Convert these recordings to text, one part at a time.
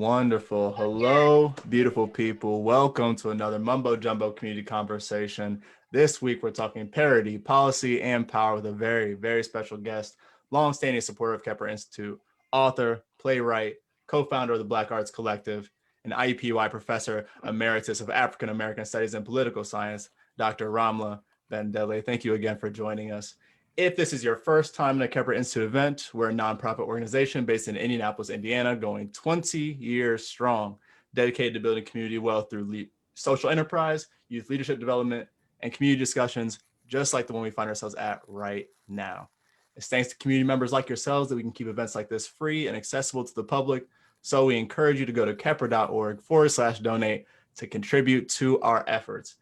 Wonderful. Hello, beautiful people. Welcome to another Mumbo Jumbo Community Conversation. This week, we're talking parity, policy, and power with a very, very special guest, longstanding supporter of Kepler Institute, author, playwright, co-founder of the Black Arts Collective, and IUPUI professor emeritus of African American Studies and Political Science, Dr. Ramla Bandele. Thank you again for joining us. If this is your first time in a Kepler Institute event, we're a nonprofit organization based in Indianapolis, Indiana, going 20 years strong, dedicated to building community wealth through social enterprise, youth leadership development, and community discussions, just like the one we find ourselves at right now. It's thanks to community members like yourselves that we can keep events like this free and accessible to the public. So we encourage you to go to kepler.org/donate to contribute to our efforts.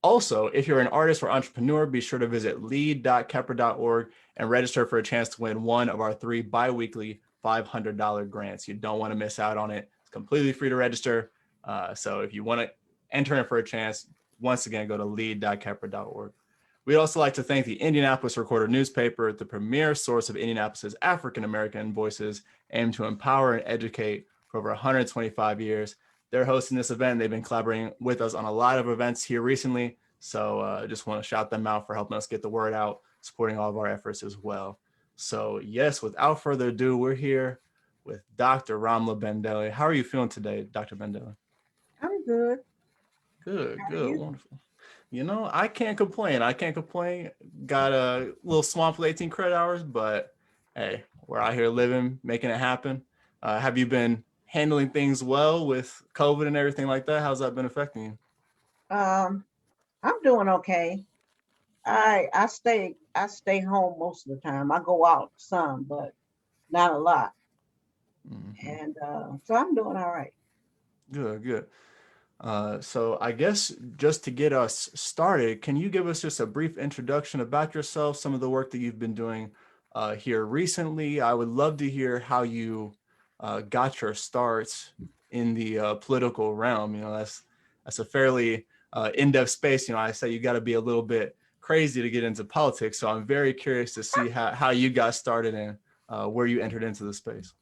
Also, if you're an artist or entrepreneur, be sure to visit lead.kepler.org and register for a chance to win one of our 3 bi-weekly $500 grants. You don't want to miss out on it. It's completely free to register. So if you want to enter in for a chance, once again, go to lead.kepler.org. We'd also like to thank the Indianapolis Recorder newspaper, the premier source of Indianapolis's African-American voices, aimed to empower and educate for over 125 years. They're hosting this event. They've been collaborating with us on a lot of events here recently. So just want to shout them out for helping us get the word out, supporting all of our efforts as well. So yes, without further ado, we're here with Dr. Ramla Bandele. How are you feeling today, Dr. Bandele? I'm good. Good, wonderful. You know, I can't complain. Got a little swamp with 18 credit hours, but hey, we're out here living, making it happen. Have you been handling things well with COVID and everything like that? How's that been affecting you? I'm doing okay. I stay home most of the time. I go out some, but not a lot. Mm-hmm. And so I'm doing all right. Good. So I guess just to get us started, can you give us just a brief introduction about yourself, some of the work that you've been doing here recently? I would love to hear how you got your starts in the political realm. You know, that's a fairly in-depth space. You know, I say you got to be a little bit crazy to get into politics. So I'm very curious to see how you got started and where you entered into the space.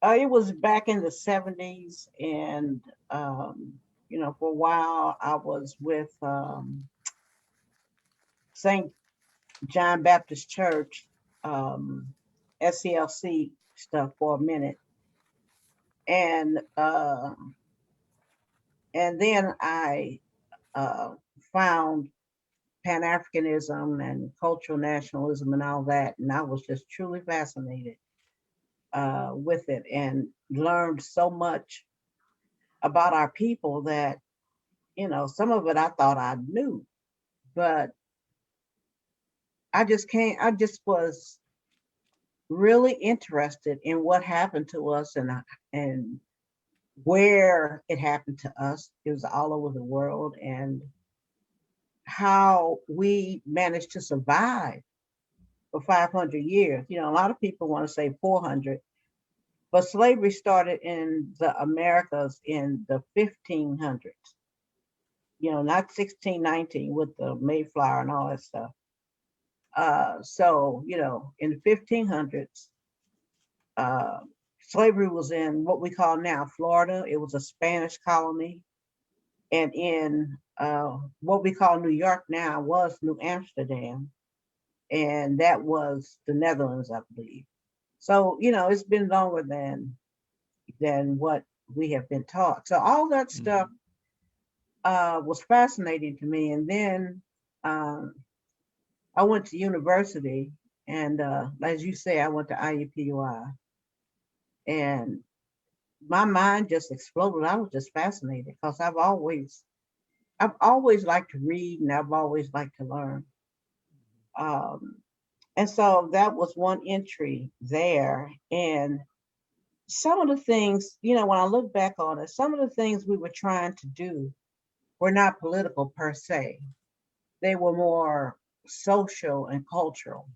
It was back in the 70s, and for a while I was with St. John Baptist Church, SCLC stuff for a minute, and then I found Pan-Africanism and cultural nationalism and all that, and I was just truly fascinated with it and learned so much about our people that, some of it I thought I knew, but I just was really interested in what happened to us and where it happened to us. It was all over the world, and how we managed to survive for 500 years. A lot of people want to say 400, but slavery started in the Americas in the 1500s, not 1619 with the Mayflower and all that stuff. So, in the 1500s, slavery was in what we call now Florida. It was a Spanish colony. And in what we call New York now was New Amsterdam. And that was the Netherlands, I believe. So, it's been longer than what we have been taught. So all that stuff was fascinating to me. And then I went to university, and as you say, I went to IUPUI, and my mind just exploded. I was just fascinated because I've always liked to read, and I've always liked to learn. And so that was one entry there. And some of the things, when I look back on it, some of the things we were trying to do were not political per se. They were more social and cultural.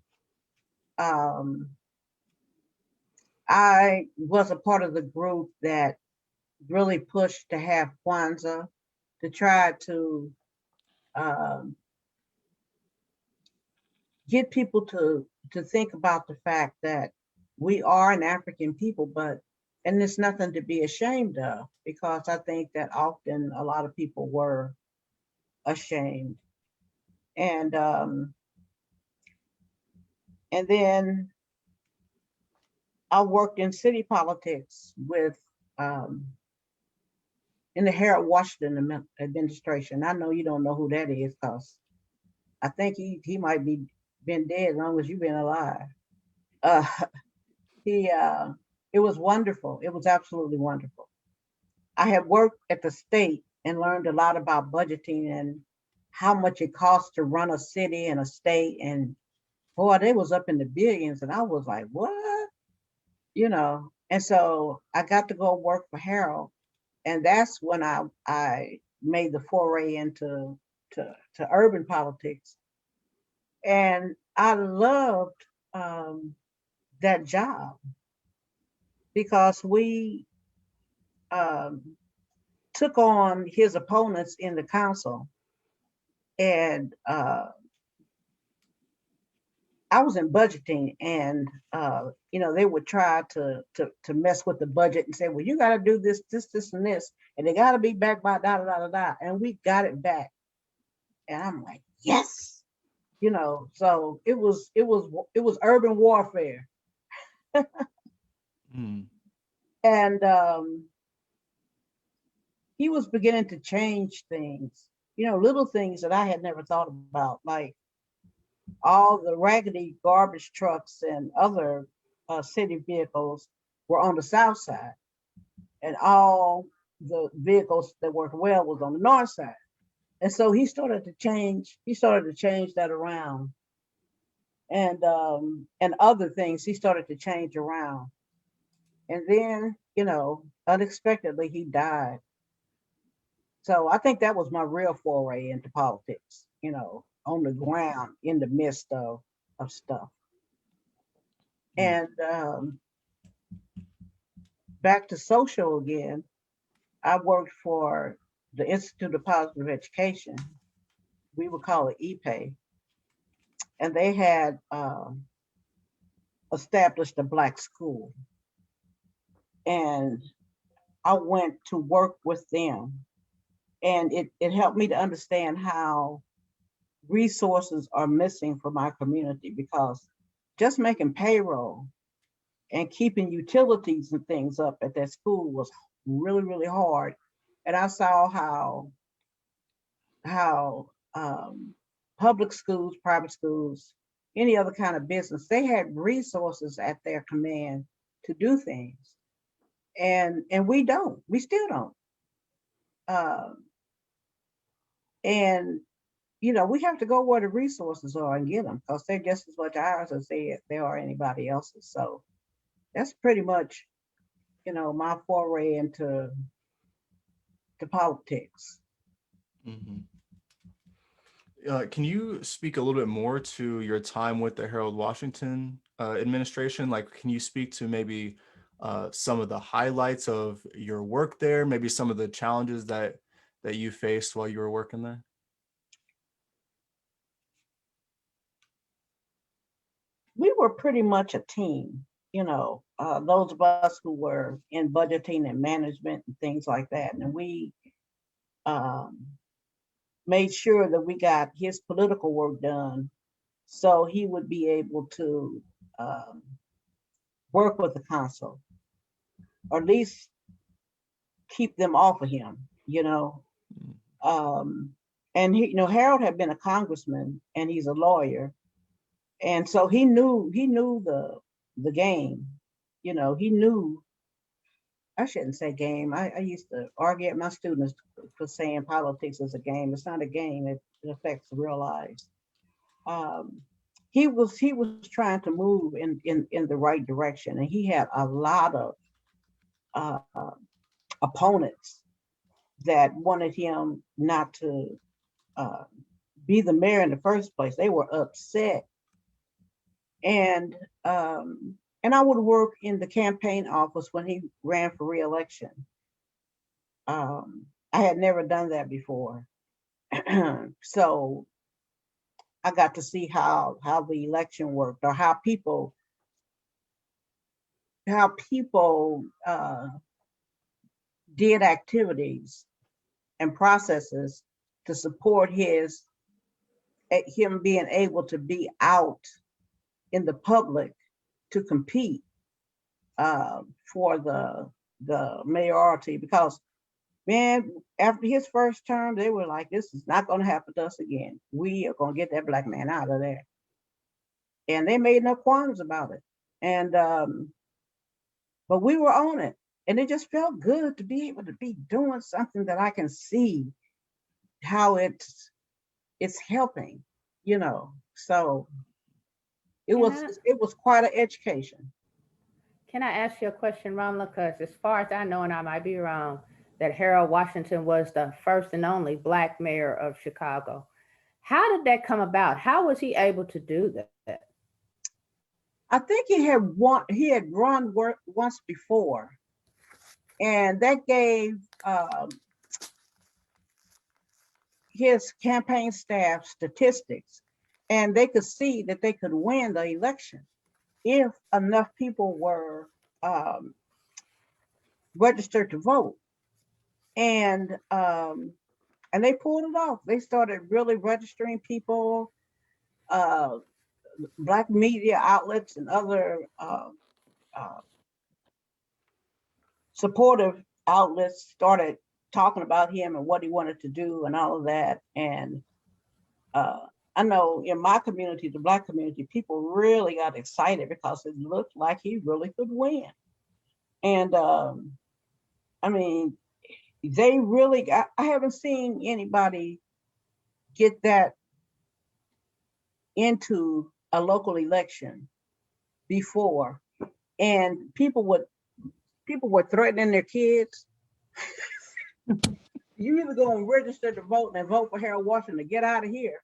I was a part of the group that really pushed to have Kwanzaa, to try to get people to think about the fact that we are an African people, and there's nothing to be ashamed of, because I think that often a lot of people were ashamed. And and then I worked in city politics with um, in the Harold Washington administration. I know you don't know who that is, because I think he might be been dead as long as you've been alive. Uh, he it was wonderful. It was absolutely wonderful. I had worked at the state and learned a lot about budgeting and how much it costs to run a city and a state. And boy, they was up in the billions, and I was like, what? And so I got to go work for Harold, and that's when I made the foray into to urban politics, and I loved that job because we um, took on his opponents in the council, and I was in budgeting, and they would try to mess with the budget and say, well, you got to do this, this, this, and this, and they got to be back by da da da da da, and we got it back, and I'm like, yes, So it was urban warfare, Mm. and he was beginning to change things, little things that I had never thought about, like all the raggedy garbage trucks and other city vehicles were on the south side, and all the vehicles that worked well was on the north side. And so he started to change. He started to change that around, and other things he started to change around. And then, unexpectedly, he died. So I think that was my real foray into politics. On the ground in the midst of stuff. Mm. And back to social again, I worked for the Institute of Positive Education. We would call it IUPUI, and they had established a Black school. And I went to work with them, and it helped me to understand how resources are missing for my community, because just making payroll and keeping utilities and things up at that school was really, really hard. And I saw how public schools, private schools, any other kind of business, they had resources at their command to do things, and we don't. We still don't. Um, and we have to go where the resources are and get them, because they're just as much ours as they are anybody else's. So that's pretty much my foray into to politics. Hmm. Can you speak a little bit more to your time with the Harold Washington administration? Like, can you speak to maybe some of the highlights of your work there, maybe some of the challenges that you faced while you were working there? We were pretty much a team. Those of us who were in budgeting and management and things like that, and we um, made sure that we got his political work done, so he would be able to um, work with the council, or at least keep them off of him. Um, and Harold had been a congressman, and he's a lawyer, and so he knew the game. He knew. I shouldn't say game. I used to argue at my students for saying politics is a game. It's not a game. It affects real lives. Um, he was trying to move in the right direction, and he had a lot of uh, opponents that wanted him not to uh, be the mayor in the first place. They were upset, and I would work in the campaign office when he ran for reelection. I had never done that before, so I got to see how the election worked, or how people how people did activities and processes to support him being able to be out in the public to compete for the mayoralty, because man, after his first term, they were like, this is not going to happen to us again. We are going to get that black man out of there. And they made no qualms about it. And but we were on it, and it just felt good to be able to be doing something that I can see how it's helping, you know. So it was quite an education. Can I ask you a question, Ramla? Because as far as I know, and I might be wrong, that Harold Washington was the first and only black mayor of Chicago. How did that come about? How was he able to do that? I think he had run work once before, and that gave his campaign staff statistics, and they could see that they could win the election if enough people were registered to vote. And they pulled it off. They started really registering people. Black media outlets and other supportive outlets started talking about him and what he wanted to do and all of that. And I know in my community, the Black community, people really got excited because it looked like he really could win. And I mean, they really got, I haven't seen anybody get that into a local election before. And people were threatening their kids. You either go and register to vote and vote for Harold Washington to get out of here.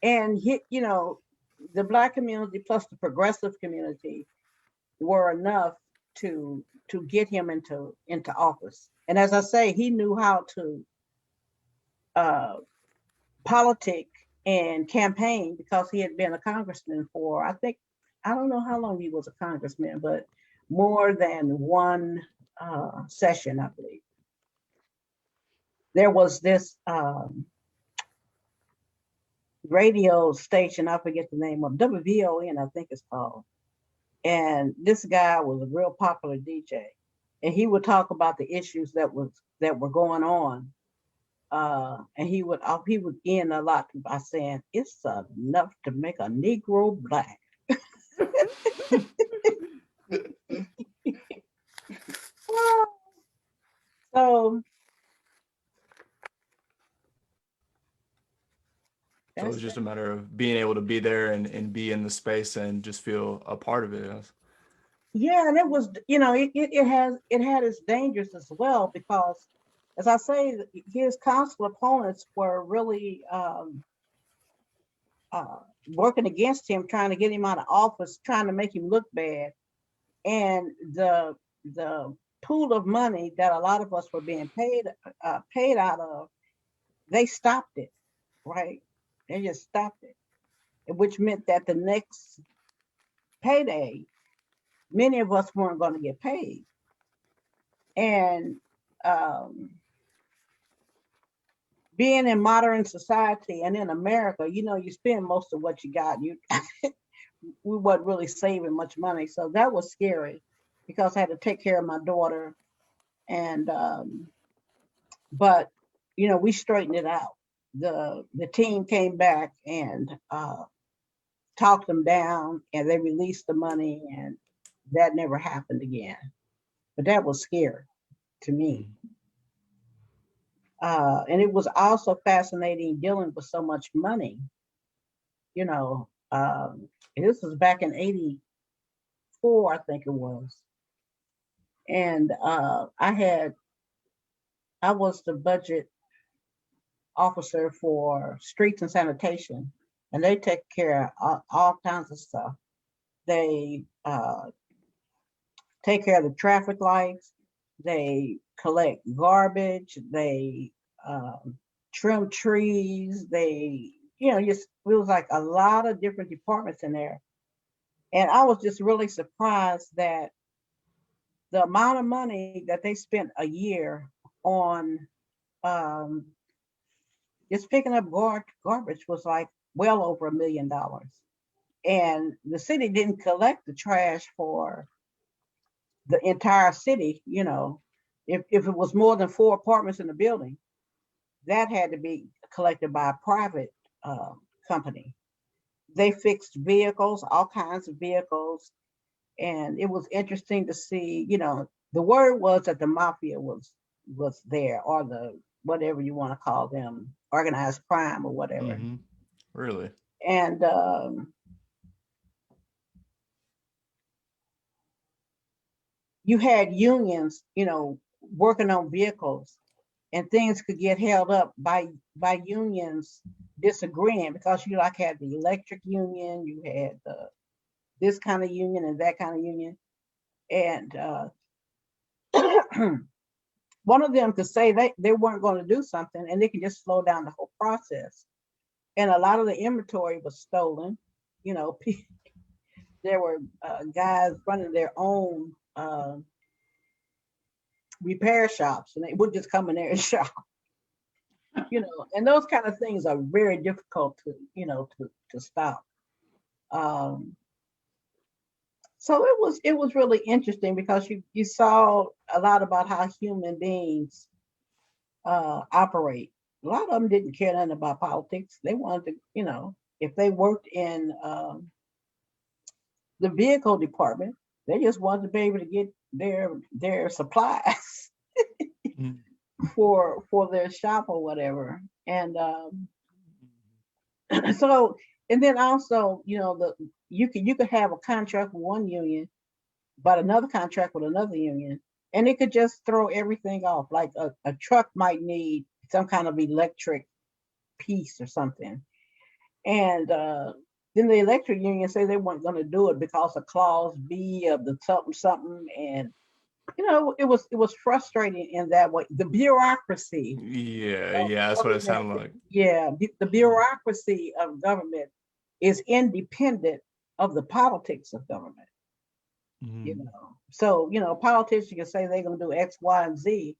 And you know, the Black community plus the progressive community were enough to get him into office. And as I say, he knew how to politic and campaign because he had been a congressman for, I don't know how long he was a congressman, but more than one session, I believe. There was this radio station, I forget the name of, WVON, I think it's called. And this guy was a real popular DJ. And he would talk about the issues that were going on. And he would end a lot by saying, it's enough to make a Negro black. So it's just a matter of being able to be there and be in the space and just feel a part of it. Yes. Yeah, and it was, you know, it had its dangers as well, because as I say, his council opponents were really working against him, trying to get him out of office, trying to make him look bad. And the pool of money that a lot of us were being paid out of, they stopped it, right? They just stopped it, which meant that the next payday, many of us weren't going to get paid. And being in modern society and in America, you know, you spend most of what you got. We weren't really saving much money. So that was scary because I had to take care of my daughter. And, but, you know, we straightened it out. The team came back and talked them down, and they released the money, and that never happened again. But that was scary to me. And it was also fascinating dealing with so much money. You know, this was back in '84, I think it was. And I was the budget officer for streets and sanitation, and they take care of all kinds of stuff. They take care of the traffic lights, they collect garbage, they trim trees, they it was like a lot of different departments in there. And I was just really surprised that the amount of money that they spent a year on um, just picking up garbage was like well over $1 million. And the city didn't collect the trash for the entire city. If it was more than 4 apartments in the building, that had to be collected by a private company. They fixed vehicles, all kinds of vehicles. And it was interesting to see, the word was that the mafia was there, or the whatever you want to call them, organized crime or whatever. Mm-hmm. Really? And you had unions, working on vehicles, and things could get held up by unions disagreeing, because you like had the electric union, you had this kind of union and that kind of union, and one of them could say they weren't going to do something, and they could just slow down the whole process. And a lot of the inventory was stolen. There were guys running their own repair shops, and they would just come in there and shop. And those kind of things are very difficult to stop. So it was really interesting, because you saw a lot about how human beings operate. A lot of them didn't care nothing about politics. They wanted to, if they worked in the vehicle department, they just wanted to be able to get their supplies for their shop or whatever. And so, and then also, you could have a contract with one union, but another contract with another union, and it could just throw everything off. Like a truck might need some kind of electric piece or something, and then the electric union say they weren't going to do it because of clause B of the something something, and it was frustrating in that way. The bureaucracy. Yeah, that's what it sounded like. Yeah, the bureaucracy of government is independent of the politics of government. Mm-hmm. So politicians can say they're going to do X, Y, and Z,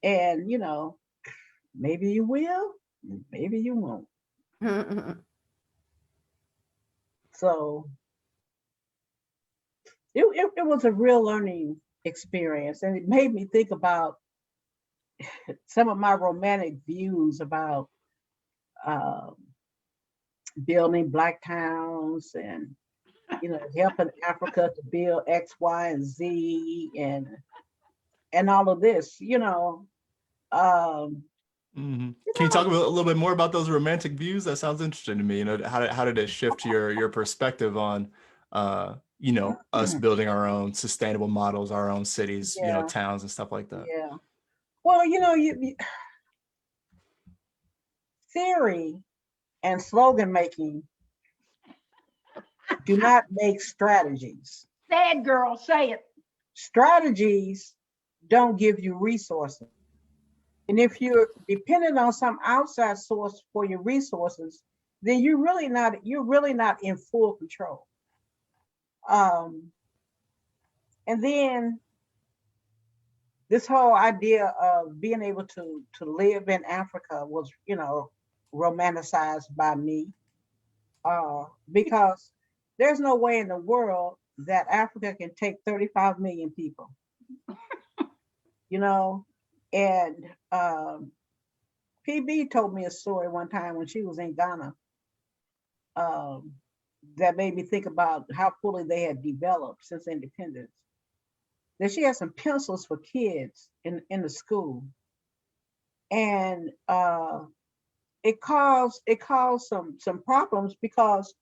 and maybe you will, maybe you won't. So it was a real learning experience, and it made me think about some of my romantic views about building black towns, and helping Africa to build X, Y, and Z, and all of this. Mm-hmm. Can you talk a little bit more about those romantic views? That sounds interesting to me. How did it shift your perspective on us building our own sustainable models, our own cities, towns and stuff like that? Yeah. Well, you theory and slogan making do not make strategies. Say it, girl, say it. Strategies don't give you resources. And if you're dependent on some outside source for your resources, then you're really not in full control. And then this whole idea of being able to live in Africa was, romanticized by me, because there's no way in the world that Africa can take 35 million people. And PB told me a story one time when she was in Ghana, that made me think about how fully they had developed since independence. That she had some pencils for kids in the school, and it caused some problems, because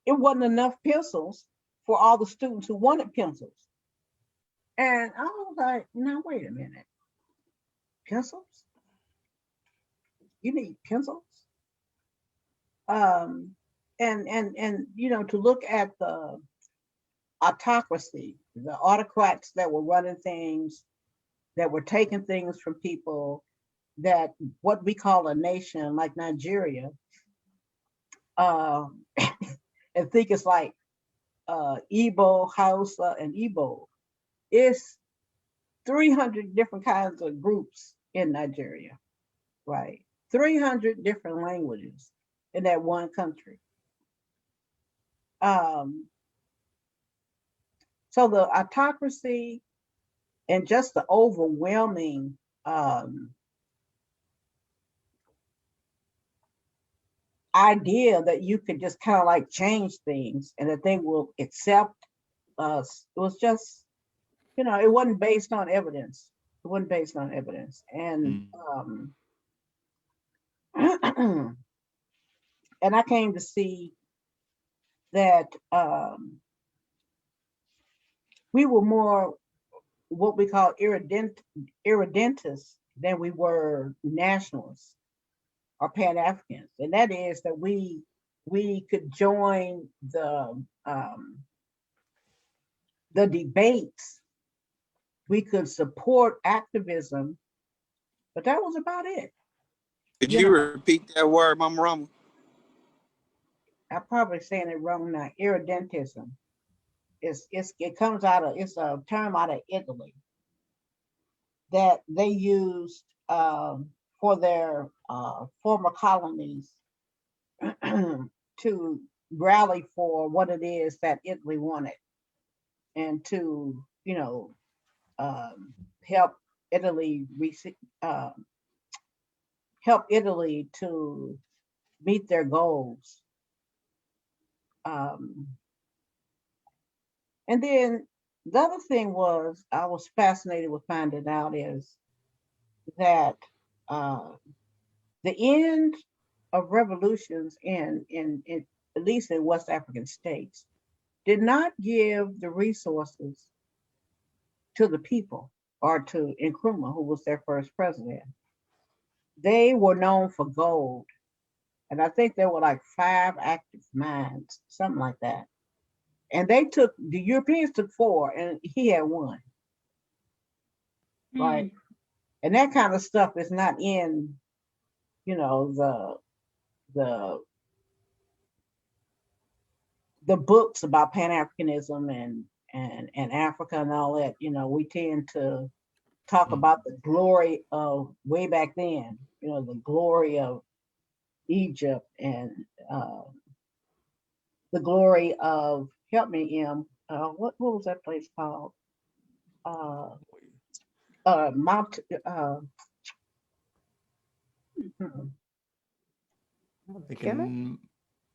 it wasn't enough pencils for all the students who wanted pencils. And I was like, no, wait a minute. Pencils? You need pencils? And to look at the autocracy, the autocrats that were running things, that were taking things from people, that what we call a nation like Nigeria, and think it's like Igbo, Hausa, and Igbo. It's 300 different kinds of groups in Nigeria, right? 300 different languages in that one country. So the autocracy and just the overwhelming idea that you could just kind of like change things and that they will accept us, it was just, you know, it wasn't based on evidence. It wasn't based on evidence. And and I came to see that we were more what we call irredentists than we were nationalists or Pan-Africans. And that is that we could join the debates, we could support activism, but that was about it. Could you repeat that word, Mama Ramla? I'm probably saying it wrong now. Irredentism. It comes out of, it's a term out of Italy that they used for their former colonies to rally for what it is that Italy wanted, and to, you know, help Italy to meet their goals. And then the other thing was, I was fascinated with finding out is that the end of revolutions in at least in West African states did not give the resources to the people or to Nkrumah, who was their first president. They were known for gold. And I think there were like 5 active mines, something like that. And the Europeans took 4 and he had 1. Right. And that kind of stuff is not in, you know, the books about Pan-Africanism and Africa and all that. You know, we tend to talk about the glory of way back then, you know, the glory of Egypt and the glory of, help me, what was that place called? Mount.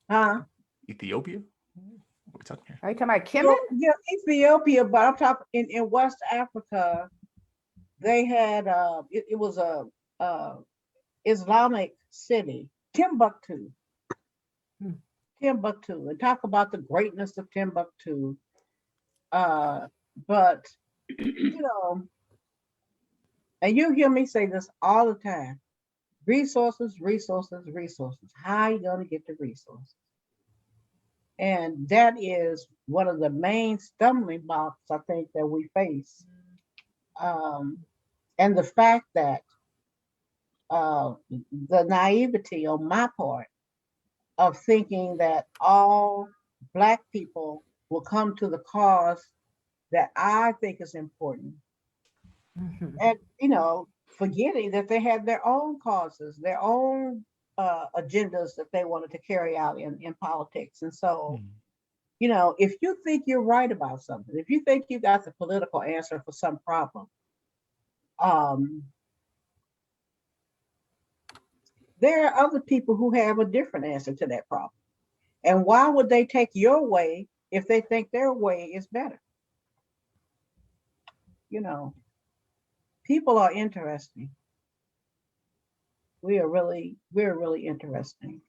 Huh? Ethiopia? What are we talking here? Are you talking about Kemet? Yeah, Ethiopia, but I'm talking in West Africa. They had it was a Islamic city, Timbuktu. Timbuktu, and talk about the greatness of Timbuktu. But you know, and you hear me say this all the time: resources, resources, resources. How are you going to get the resources? And that is one of the main stumbling blocks I think that we face. And the fact that the naivety on my part of thinking that all Black people will come to the cause that I think is important. And, you know, forgetting that they have their own causes, their own agendas that they wanted to carry out in politics. And so, you know, if you think you're right about something, if you think you got the political answer for some problem, there are other people who have a different answer to that problem. And why would they take your way if they think their way is better? You know, people are interesting. We're really interesting.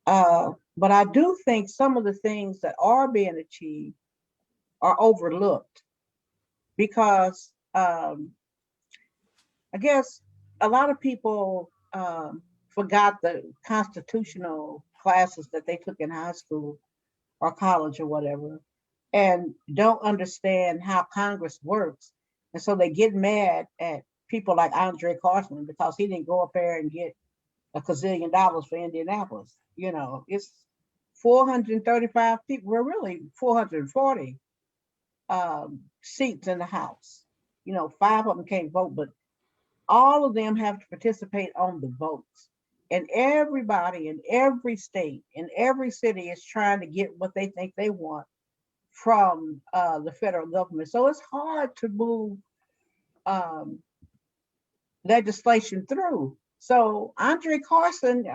But I do think some of the things that are being achieved are overlooked because I guess a lot of people forgot the constitutional classes that they took in high school or college or whatever, and don't understand how Congress works. And so they get mad at people like Andre Carson because he didn't go up there and get $1 gazillion for Indianapolis. You know, it's 435 people, well, really 440 seats in the House. 5 of them can't vote, but all of them have to participate on the votes. And everybody in every state, in every city is trying to get what they think they want from the federal government. So it's hard to move legislation through. So Andre Carson,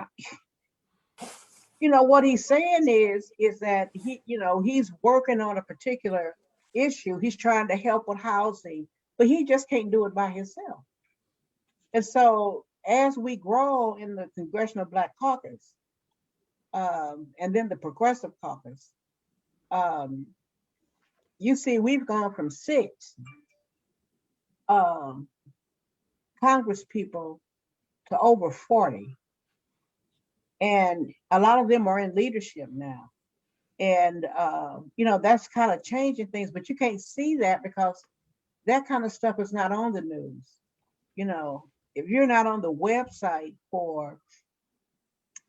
what he's saying is that he's working on a particular issue. He's trying to help with housing, but he just can't do it by himself. And so as we grow in the Congressional Black Caucus, and then the Progressive Caucus, you see we've gone from 6 Congress people to over 40. And a lot of them are in leadership now. And, that's kind of changing things, but you can't see that because that kind of stuff is not on the news. If you're not on the website for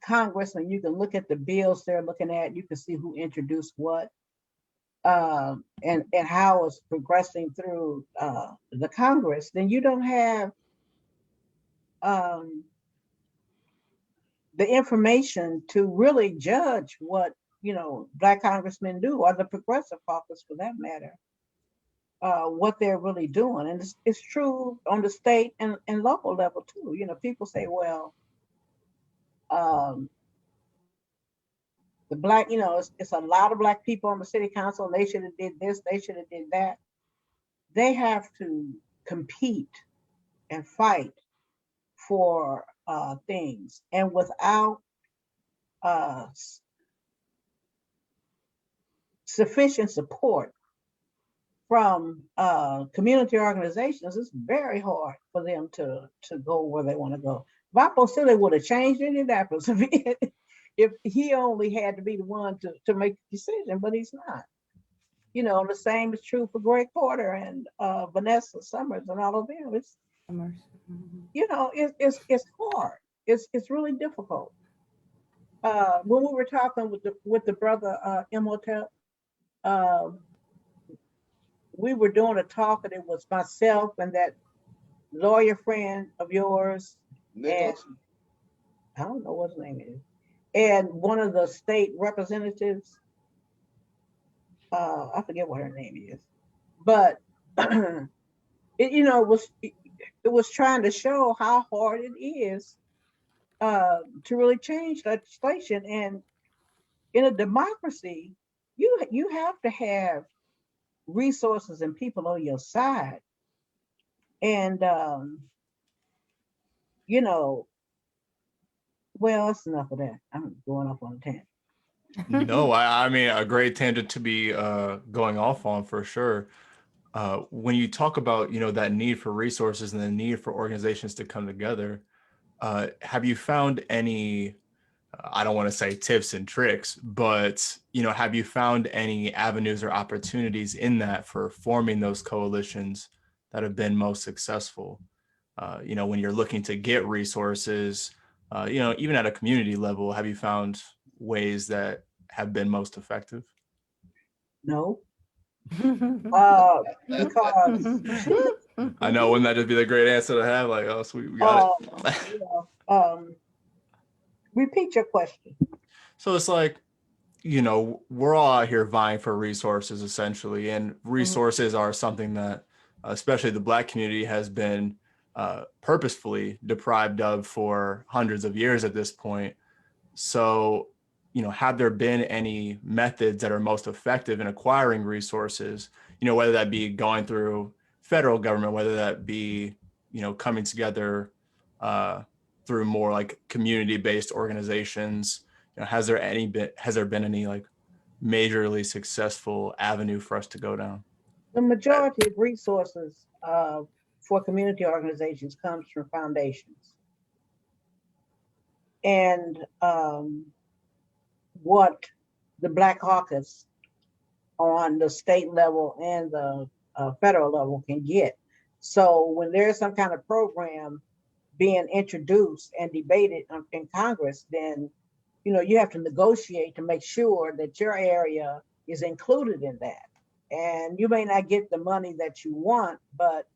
Congress and you can look at the bills they're looking at, you can see who introduced what, and how it's progressing through the Congress, then you don't have the information to really judge what Black congressmen do, or the Progressive Caucus for that matter, what they're really doing. And it's true on the state and local level too. People say, well, the Black, it's a lot of Black people on the city council, and they should have did this, they should have did that. They have to compete and fight for things, and without sufficient support from community organizations, it's very hard for them to go where they want to go. Vapo Silly would have changed Indianapolis if he only had to be the one to make the decision, but he's not. The same is true for Greg Porter and Vanessa Summers and all of them. It's it's hard. It's really difficult. When we were talking with the brother Imhotep, we were doing a talk, and it was myself and that lawyer friend of yours, and I don't know what his name is, and one of the state representatives. I forget what her name is, but it was trying to show how hard it is to really change legislation. And in a democracy, you have to have resources and people on your side. And well, that's enough of that. I'm going off on a tangent. No, I mean, a great tangent to be going off on for sure. When you talk about, that need for resources and the need for organizations to come together, have you found any, I don't want to say tips and tricks, but, have you found any avenues or opportunities in that for forming those coalitions that have been most successful? When you're looking to get resources, even at a community level, have you found ways that have been most effective? No. Because I know, wouldn't that just be the great answer to have? Like, oh, sweet, we got it. Repeat your question. So it's like, we're all out here vying for resources essentially, and resources are something that especially the Black community has been purposefully deprived of for hundreds of years at this point. So, have there been any methods that are most effective in acquiring resources, whether that be going through federal government, whether that be, coming together through more like community-based organizations? Has there been any like majorly successful avenue for us to go down? The majority of resources for community organizations comes from foundations. And what the Black Caucus on the state level and the federal level can get. So when there's some kind of program being introduced and debated in Congress, then you have to negotiate to make sure that your area is included in that. And you may not get the money that you want, but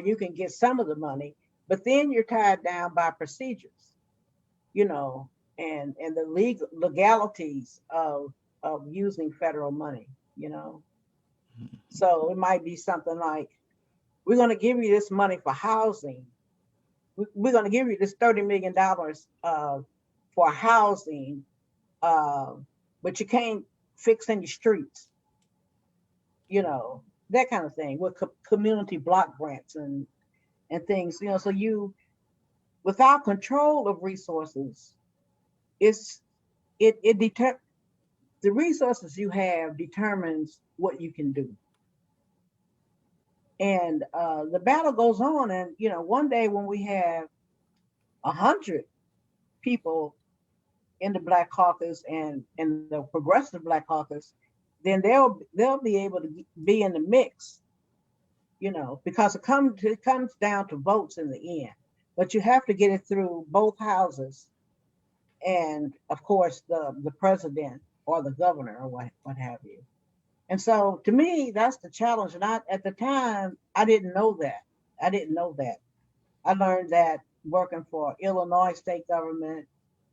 you can get some of the money, but then you're tied down by procedures, and the legalities of using federal money. So it might be something like, we're going to give you this money for housing. We're going to give you this $30 million for housing, but you can't fix any streets, that kind of thing, with community block grants and things, so without control of resources, the resources you have determines what you can do. And the battle goes on, and one day when we have 100 people in the Black Caucus and the Progressive Black Caucus, then they'll be able to be in the mix, because it comes down to votes in the end. But you have to get it through both houses, and of course the president or the governor or what have you. And so to me, that's the challenge. And at the time, I didn't know that. I learned that working for Illinois state government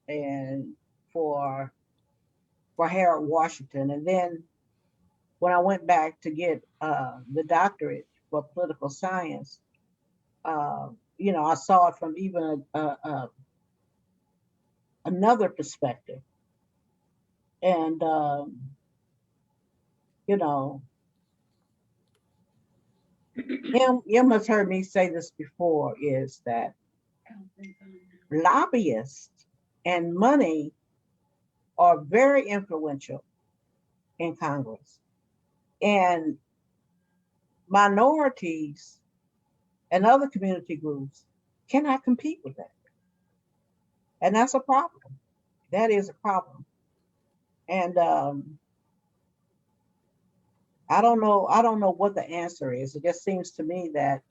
and for Harold Washington. And then when I went back to get the doctorate for political science, I saw it from even another perspective. And, you must heard me say this before, is that lobbyists and money are very influential in Congress. And minorities and other community groups cannot compete with that. And that's a problem. That is a problem. And I don't know what the answer is. It just seems to me that,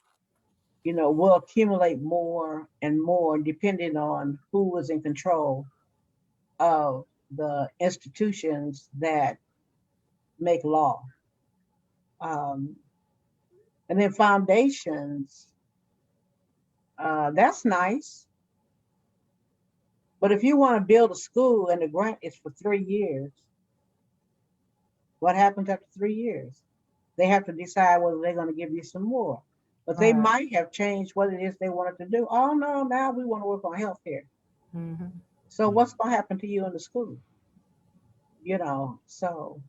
we'll accumulate more and more depending on who is in control of the institutions that make law. And then foundations, that's nice. But if you want to build a school and the grant is for 3 years, what happens after 3 years? They have to decide whether they're going to give you some more. But they might have changed what it is they wanted to do. Oh no, now we want to work on healthcare. Mm-hmm. So what's going to happen to you in the school? So.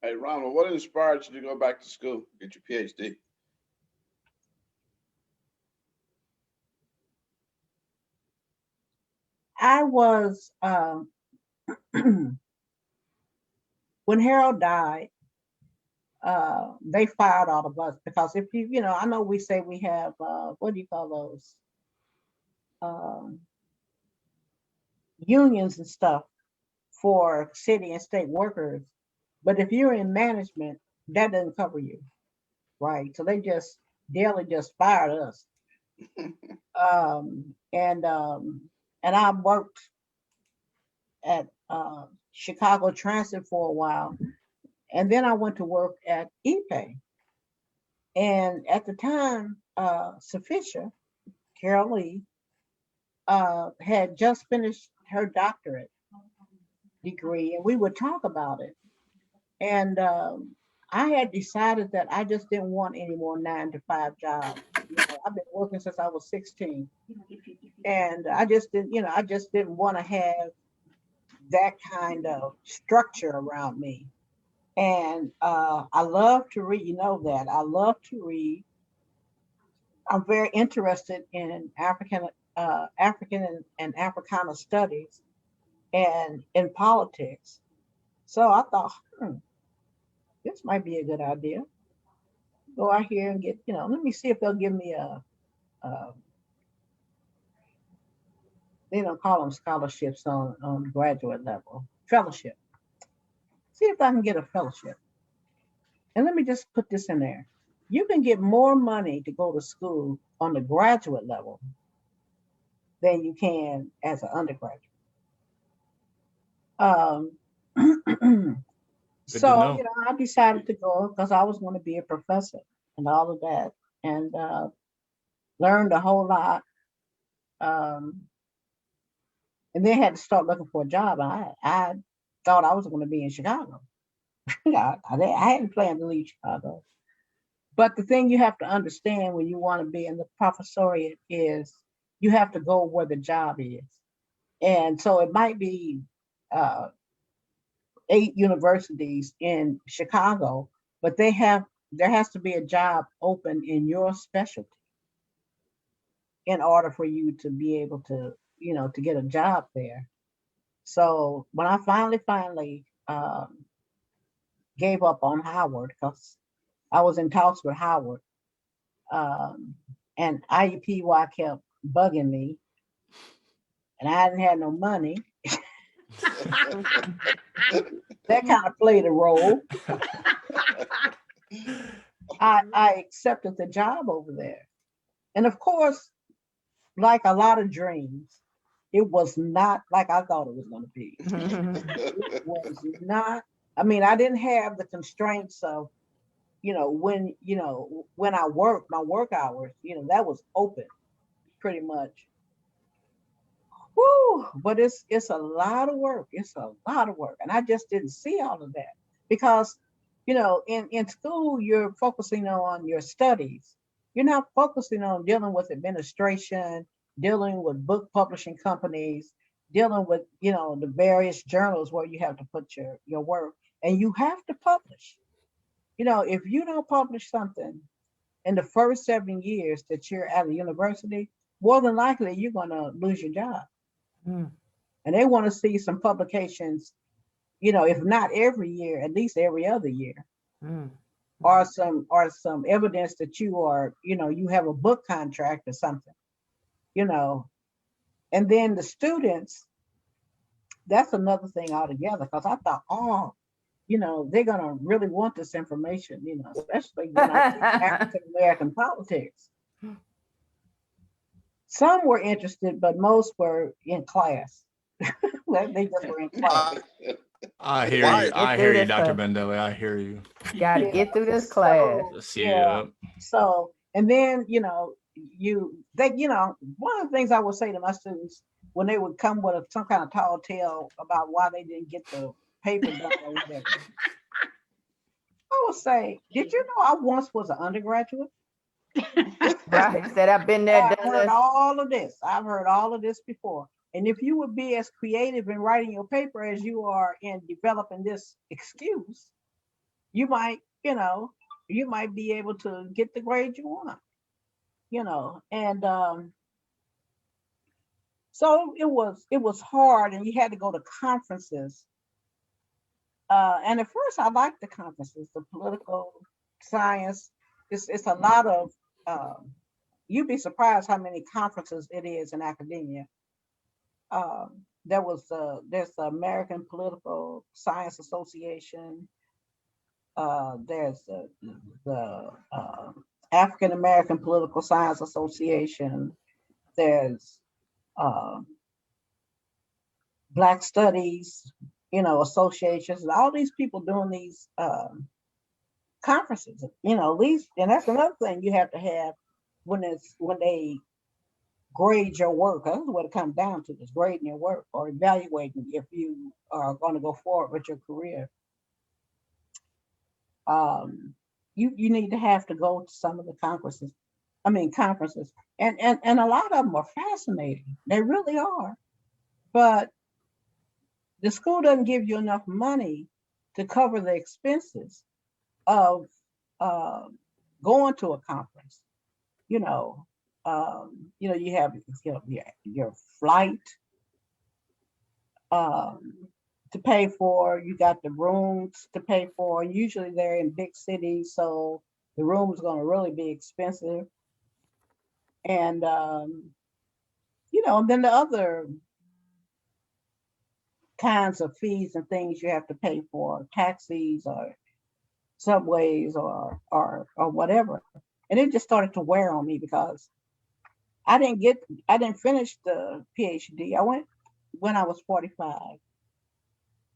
Hey, Ronald, what inspired you to go back to school, get your PhD? I was, when Harold died, they fired all of us because if I know we say we have, what do you call those? Unions and stuff for city and state workers. But if you're in management, that doesn't cover you, right? So they just fired us. And I worked at Chicago Transit for a while. And then I went to work at IUPUI. And at the time, Sufisha, Carol Lee, had just finished her doctorate degree, and we would talk about it. And I had decided that I just didn't want any more 9-to-5 jobs. I've been working since I was 16. And I just didn't want to have that kind of structure around me. And I love to read, that. I love to read. I'm very interested in African and Africana studies and in politics. So I thought, this might be a good idea. Go out here and get, let me see if they'll give me they don't call them scholarships on the graduate level, fellowship. See if I can get a fellowship. And let me just put this in there. You can get more money to go to school on the graduate level than you can as an undergraduate. So, know. I decided to go because I was going to be a professor and all of that, and learned a whole lot. And then had to start looking for a job. I thought I was going to be in Chicago. I hadn't planned to leave Chicago. But the thing you have to understand when you want to be in the professoriate is you have to go where the job is. And so it might be 8 universities in Chicago, but there has to be a job open in your specialty in order for you to be able to, to get a job there. So when I finally gave up on Howard, because I was in talks with Howard, and IUPUI kept bugging me, and I hadn't had no money. That kind of played a role. I accepted the job over there. And of course, like a lot of dreams, it was not like I thought it was going to be. It was not. I mean, I didn't have the constraints of, when I worked, my work hours, that was open pretty much. Whew, but it's a lot of work. It's a lot of work. And I just didn't see all of that because, in school, you're focusing on your studies. You're not focusing on dealing with administration, dealing with book publishing companies, dealing with, the various journals where you have to put your work, and you have to publish. If you don't publish something in the first 7 years that you're at a university, more than likely you're going to lose your job. Mm. And they want to see some publications, if not every year, at least every other year, or some evidence that you are, you have a book contract or something, And then the students, that's another thing altogether, because I thought, they're gonna really want this information, especially when I teach African American politics. Some were interested, but most were in class. They just were in class. I hear Why? you. I hear you, Dr. Bandele. I hear you. Got to get through this class. Yeah. So, and then, one of the thing I would say to my students when they would come with some kind of tall tale about why they didn't get the paper done or whatever, I would say, did you know I once was an undergraduate? Right. Said I've been there, I've done heard this. all of this. I've heard all of this before. And if you would be as creative in writing your paper as you are in developing this excuse, you might, you might be able to get the grade you want, and so it was hard, and you had to go to conferences. And at first I liked the conferences, the political science. It's a lot of, you'd be surprised how many conferences it is in academia. There's the American Political Science Association. There's the African American Political Science Association. There's Black Studies, associations, and all these people doing these conferences. These, and that's another thing you have to have when they grade your work. That's what it comes down to, is grading your work or evaluating if you are going to go forward with your career. You need to have to go to some of the conferences, and a lot of them are fascinating. They really are, but the school doesn't give you enough money to cover the expenses of going to a conference. You have your flight to pay for. You got the rooms to pay for. Usually they're in big cities, so the room is going to really be expensive. And and then the other kinds of fees and things you have to pay for, taxis or subways or whatever. And it just started to wear on me because I didn't finish the PhD. I went when I was 45,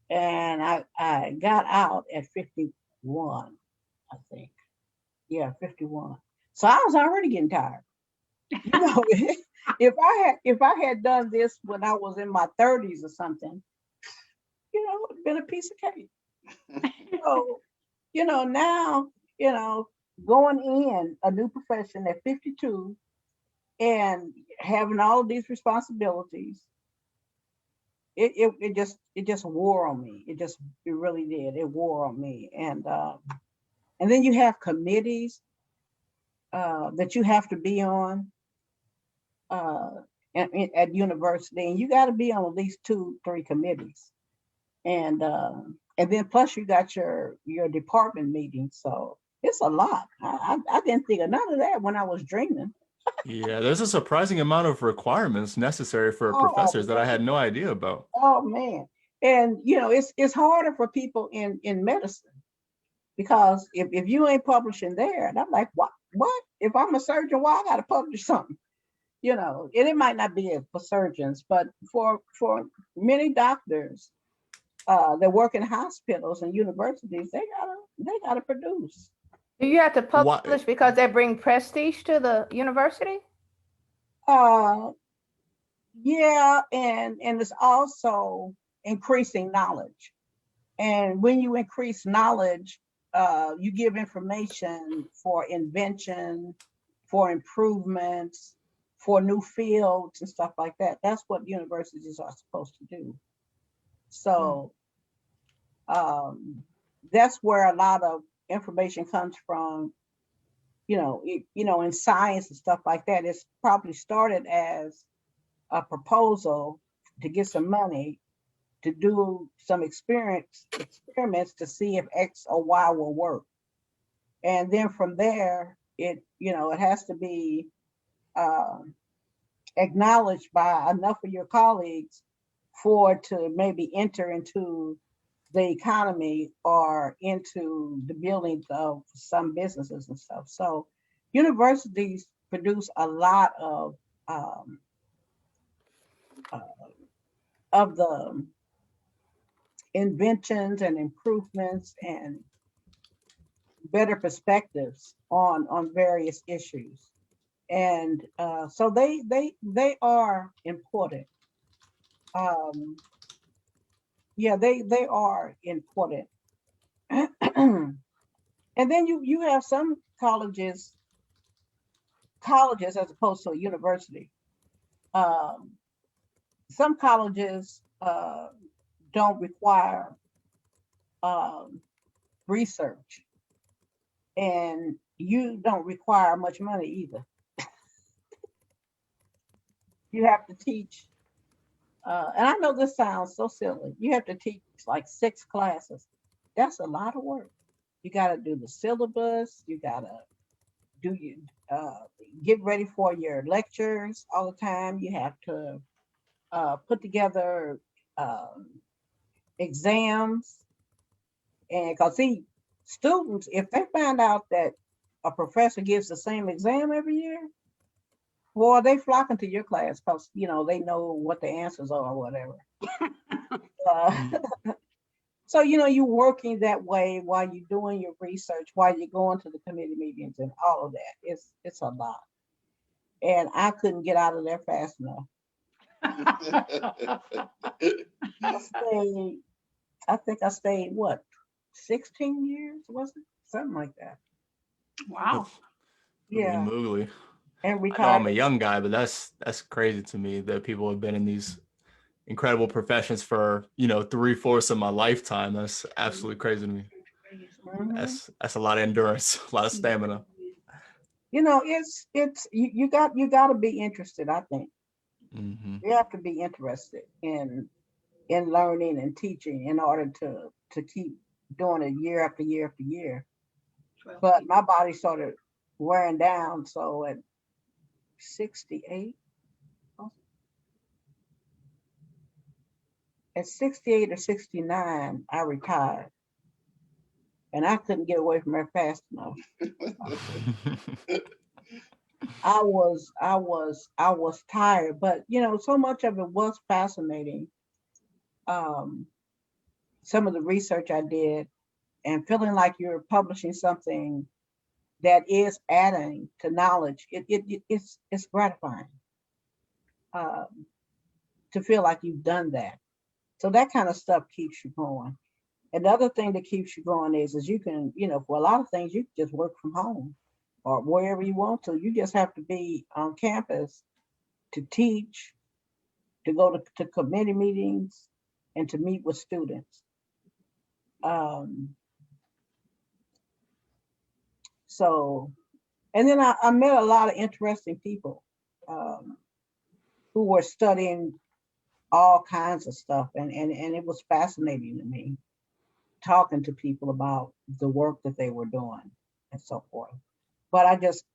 and I got out at 51, I think. Yeah, 51. So I was already getting tired. You know, if I had done this when I was in my 30s or something, you know, it would have been a piece of cake. So, you know, now, you know, going in a new profession at 52 and having all these responsibilities, it just wore on me. It really did. It wore on me. And then you have committees that you have to be on at university, and you got to be on at least 2-3 committees. And then plus you got your department meetings. So it's a lot. I didn't think of none of that when I was dreaming. Yeah, there's a surprising amount of requirements necessary for professors that I had no idea about. Oh man. And you know, it's harder for people in medicine, because if you ain't publishing there, and I'm like, what? If I'm a surgeon, why I gotta publish something? You know, and it might not be for surgeons, but for many doctors that work in hospitals and universities, they gotta produce. Do you have to Why- publish because they bring prestige to the university? Yeah, and it's also increasing knowledge. And when you increase knowledge, you give information for invention, for improvements, for new fields and stuff like that. That's what universities are supposed to do. So that's where a lot of information comes from. You know, in science and stuff like that. It's probably started as a proposal to get some money to do some experiments to see if X or Y will work. And then from there, it has to be acknowledged by enough of your colleagues to maybe enter into the economy or into the building of some businesses and stuff. So universities produce a lot of the inventions and improvements and better perspectives on various issues. And so they are important. Yeah, they are important. And then you have some colleges as opposed to a university. Some colleges don't require research, and you don't require much money either. You have to teach, and I know this sounds so silly, you have to teach like 6 classes. That's a lot of work. You got to do the syllabus, you got to get ready for your lectures all the time. You have to put together exams. And because see, students, if they find out that a professor gives the same exam every year, boy, they flock into your class because they know what the answers are or whatever. So you're working that way while you're doing your research, while you're going to the committee meetings and all of that. It's a lot, and I couldn't get out of there fast enough. I think I stayed what, 16 years, was it? Something like that. Wow. Yeah. Moogly. And I know retired. I'm a young guy, but that's crazy to me that people have been in these incredible professions for 3/4 of my lifetime. That's absolutely crazy to me. Mhm. That's a lot of endurance, a lot of stamina. It's you got to be interested. I think Mm-hmm. you have to be interested in learning and teaching in order to keep doing it year after year after year. But my body started wearing down, so at 68, at 68 or 69, I retired, and I couldn't get away from her fast enough. I was tired, but so much of it was fascinating. Some of the research I did and feeling like you're publishing something that is adding to knowledge, it's gratifying to feel like you've done that. So that kind of stuff keeps you going. And the other thing that keeps you going is you can, for a lot of things, you can just work from home or wherever you want to. You just have to be on campus to teach, to go to committee meetings, and to meet with students. So, and then I met a lot of interesting people who were studying all kinds of stuff, and it was fascinating to me talking to people about the work that they were doing and so forth. But I just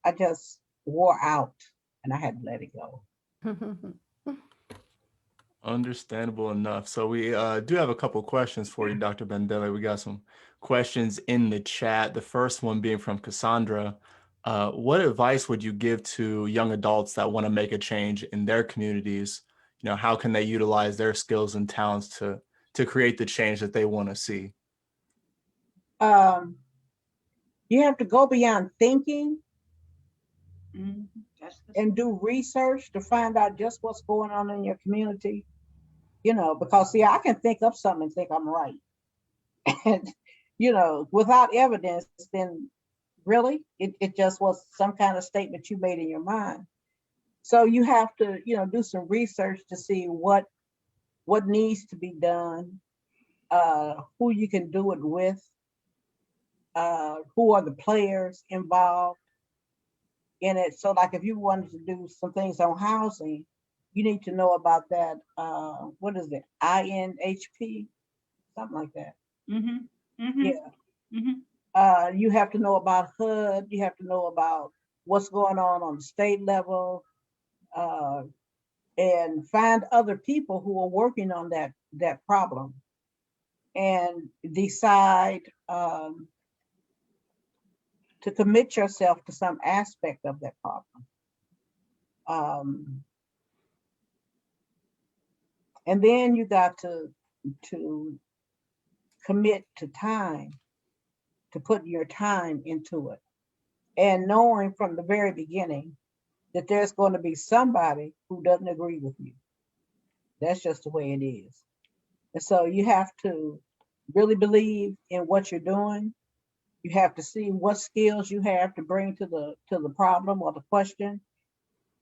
wore out, and I had to let it go. Understandable enough. So we do have a couple questions for you, Dr. Bandele. We got some questions in the chat. The first one being from Cassandra. What advice would you give to young adults that want to make a change in their communities? How can they utilize their skills and talents to create the change that they want to see? You have to go beyond thinking That's the and do research to find out just what's going on in your community. Because see, I can think up something and think I'm right. And, without evidence, then really it just was some kind of statement you made in your mind. So you have to, do some research to see what needs to be done, who you can do it with, who are the players involved in it. So like if you wanted to do some things on housing, you need to know about that, what is it, INHP, something like that. Yeah. You have to know about HUD, you have to know about what's going on the state level, and find other people who are working on that problem and decide to commit yourself to some aspect of that problem. And then you got to commit to time, to put your time into it. And knowing from the very beginning that there's going to be somebody who doesn't agree with you. That's just the way it is. And so you have to really believe in what you're doing. You have to see what skills you have to bring to the problem or the question.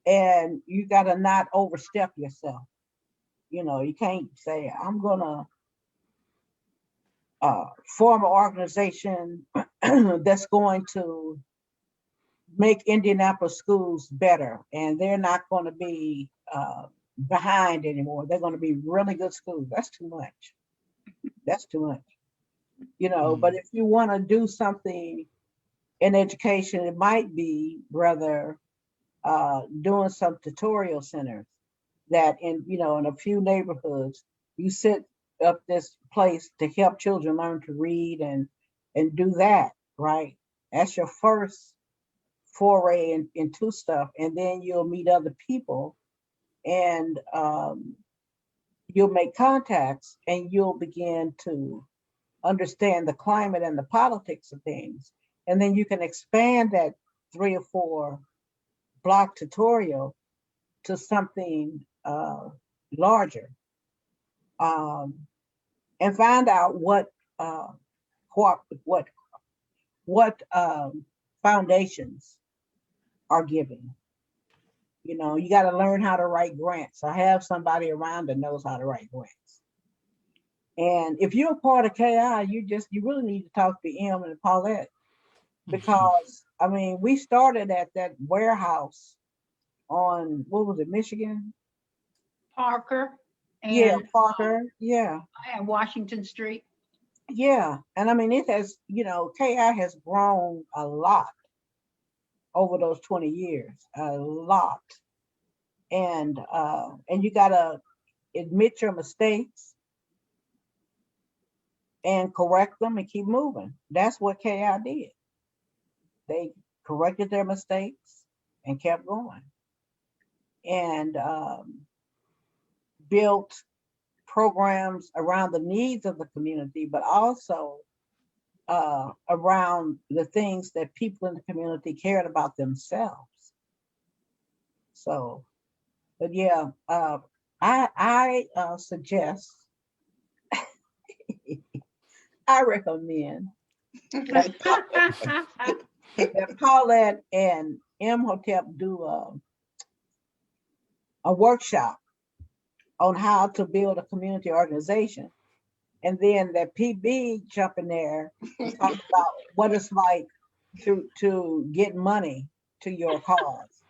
And you got to not overstep yourself. You can't say, I'm gonna form an organization that's going to make Indianapolis schools better, and they're not going to be behind anymore. They're going to be really good schools. That's too much. That's too much. But if you want to do something in education, it might be rather doing some tutorial centers that in a few neighborhoods, you set up this place to help children learn to read and do that, right? That's your first foray into stuff, and then you'll meet other people, and you'll make contacts, and you'll begin to understand the climate and the politics of things, and then you can expand that 3 or 4 block tutorial to something larger, and find out what foundations are giving. You got to learn how to write grants. I have somebody around that knows how to write grants. And if you're a part of KI, you really need to talk to Em and Paulette, because we started at that warehouse on, what was it, Michigan? Parker Yeah, and Parker. Yeah. and Washington Street. Yeah. And it has, KI has grown a lot over those 20 years, a lot. And you gotta admit your mistakes and correct them and keep moving. That's what KI did. They corrected their mistakes and kept going, and built programs around the needs of the community, but also around the things that people in the community cared about themselves. So, but yeah, I suggest, I recommend that Paulette and Imhotep do a workshop on how to build a community organization. And then that PB jump in there and talk about what it's like to get money to your cause,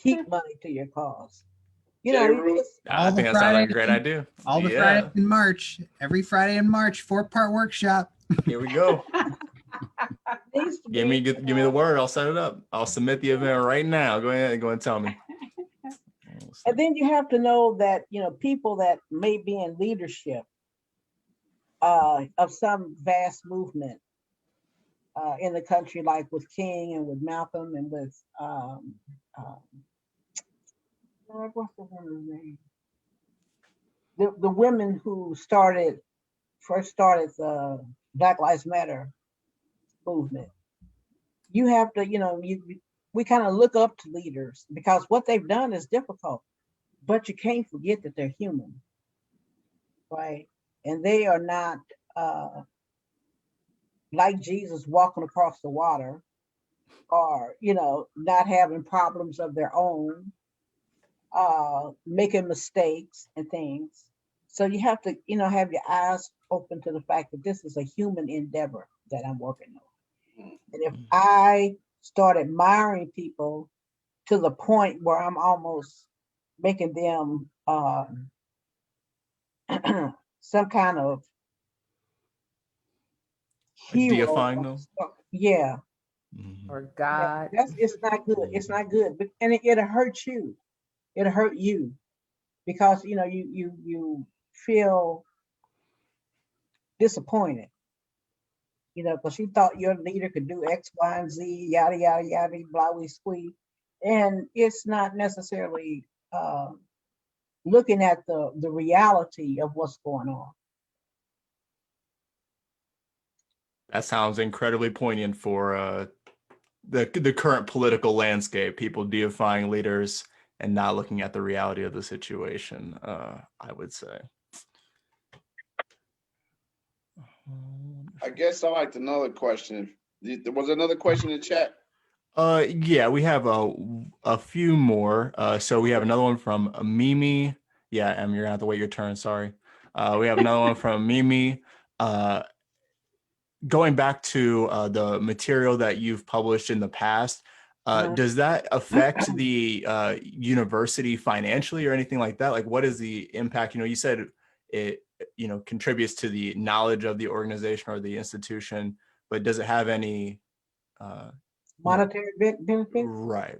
keep money to your cause. You know, J-Root. I think that sounds like a great idea. All the Yeah. Fridays in March, every Friday in March, 4-part workshop. Here we go. needs to Give me be, the word. I'll set it up. I'll submit the event right now. Go ahead and tell me. And then you have to know that, you know, people that may be in leadership of some vast movement in the country, like with King and with Malcolm and with what's the woman's name? The women who first started the Black Lives Matter movement. You have to, you know, we kind of look up to leaders because what they've done is difficult, but you can't forget that they're human, right? And they are not like Jesus walking across the water, or, you know, not having problems of their own, making mistakes and things. So you have to, you know, have your eyes open to the fact that this is a human endeavor that I'm working on. And if I start admiring people to the point where I'm almost making them some kind of hero, deifying them? Yeah. Or God. It's not good. It's not good. But and it'll hurt you. It'll hurt you because, you know, you feel disappointed, you know, because you thought your leader could do X, Y, and Z, yada yada yada, blah we squee, and it's not necessarily looking at the reality of what's going on. That sounds incredibly poignant for the current political landscape. People deifying leaders and not looking at the reality of the situation. I would say. I guess I'd like another question. There was another question in chat. Yeah, we have a few more. So we have another one from Mimi. Yeah, Em, you're gonna have to wait your turn. Sorry. We have another one from Mimi. Going back to the material that you've published in the past, does that affect the university financially or anything like that? Like, what is the impact? You know, you said it, you know, contributes to the knowledge of the organization or the institution, but does it have any Monetary benefits? Right.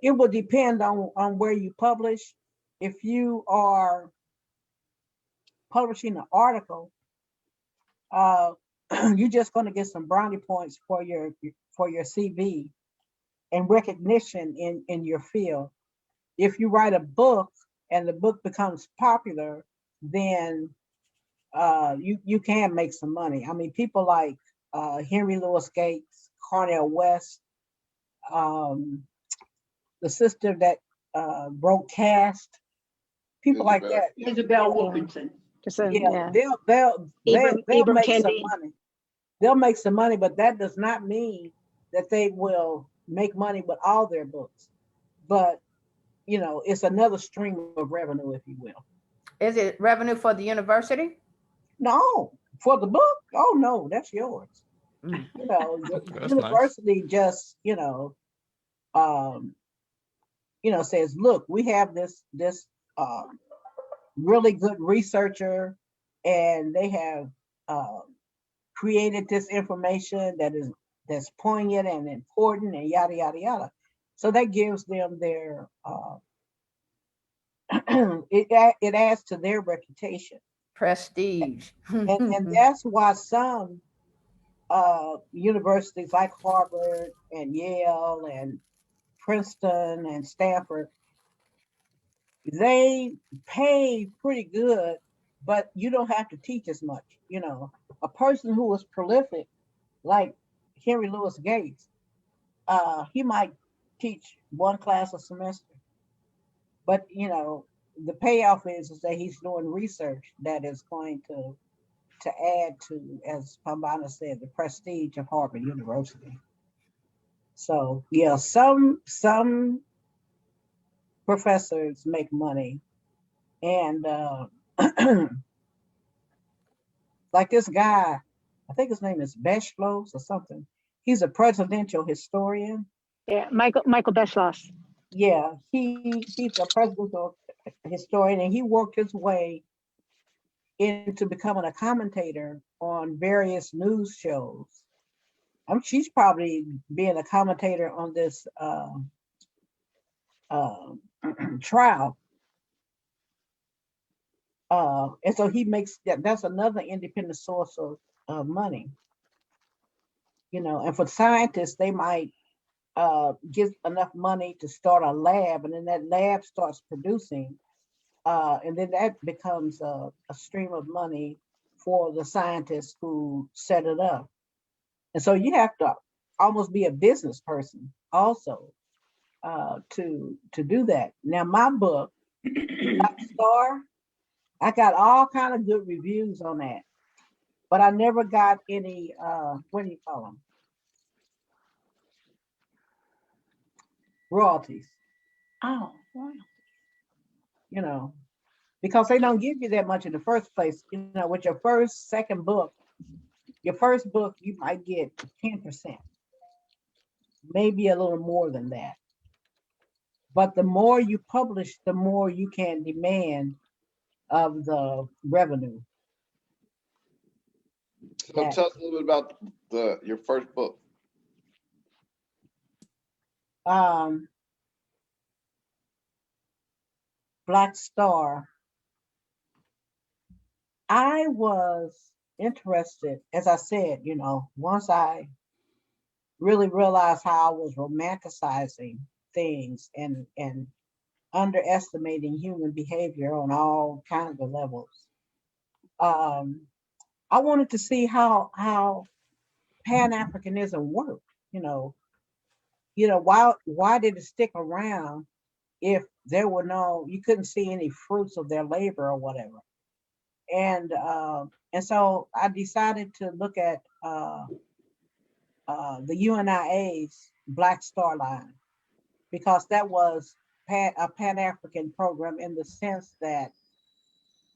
It will depend on where you publish. If you are publishing an article, you're just going to get some brownie points for your CV and recognition in your field. If you write a book and the book becomes popular, then you can make some money. I mean, people like Henry Louis Gates, Cornel West, the sister that broke caste, people like that. Isabel Wilkinson. Yeah, they'll Ibram make some Kendi. money. They'll make some money, but that does not mean that they will make money with all their books. But, you know, it's another stream of revenue, if you will. Is it revenue for the university? No, for the book, oh no, that's yours. Mm. You know, the That's university just, says, look, we have this really good researcher, and they have created this information that's poignant and important and yada yada yada. So that gives them their it adds to their reputation. Prestige. And that's why some universities like Harvard and Yale and Princeton and Stanford, they pay pretty good, but you don't have to teach as much. You know, a person who was prolific, like Henry Louis Gates, he might teach one class a semester, but you know, the payoff is that he's doing research that is going to add to, as Pambana said, the prestige of Harvard University. So yeah, some professors make money, and like this guy, I think his name is Beschloss or something. He's a presidential historian. Yeah, Michael Beschloss. Yeah, he's a presidential historian, and he worked his way into becoming a commentator on various news shows. She's probably being a commentator on this trial. And so he makes that's another independent source of money. You know, and for scientists, they might get enough money to start a lab, and then that lab starts producing, and then that becomes a stream of money for the scientists who set it up. And so you have to almost be a business person also to do that. Now my book, Black Star, I got all kind of good reviews on that, but I never got any what do you call them? Royalties. Oh, wow. You know, because they don't give you that much in the first place. You know, with your second book, your first book, you might get 10%, maybe a little more than that. But the more you publish, the more you can demand of the revenue. So tell us a little bit about your first book. Black Star. I was interested, as I said, you know, once I really realized how I was romanticizing things and underestimating human behavior on all kinds of levels. I wanted to see how Pan-Africanism worked. You know, why did it stick around if there were you couldn't see any fruits of their labor or whatever. And so I decided to look at the UNIA's Black Star Line, because that was a Pan-African program in the sense that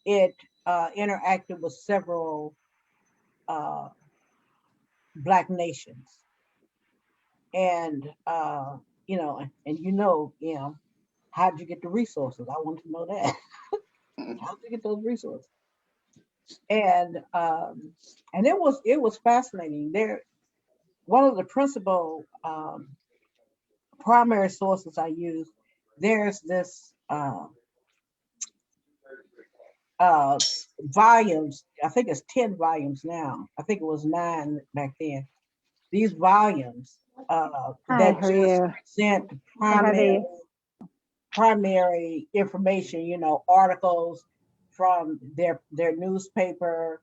it interacted with several Black nations. And, how'd you get the resources? I want to know that. How'd you get those resources? And it was fascinating. One of the principal primary sources I use, there's this volumes, I think it's 10 volumes now. I think it was 9 back then. These volumes that just present primary information, you know, articles from their newspaper,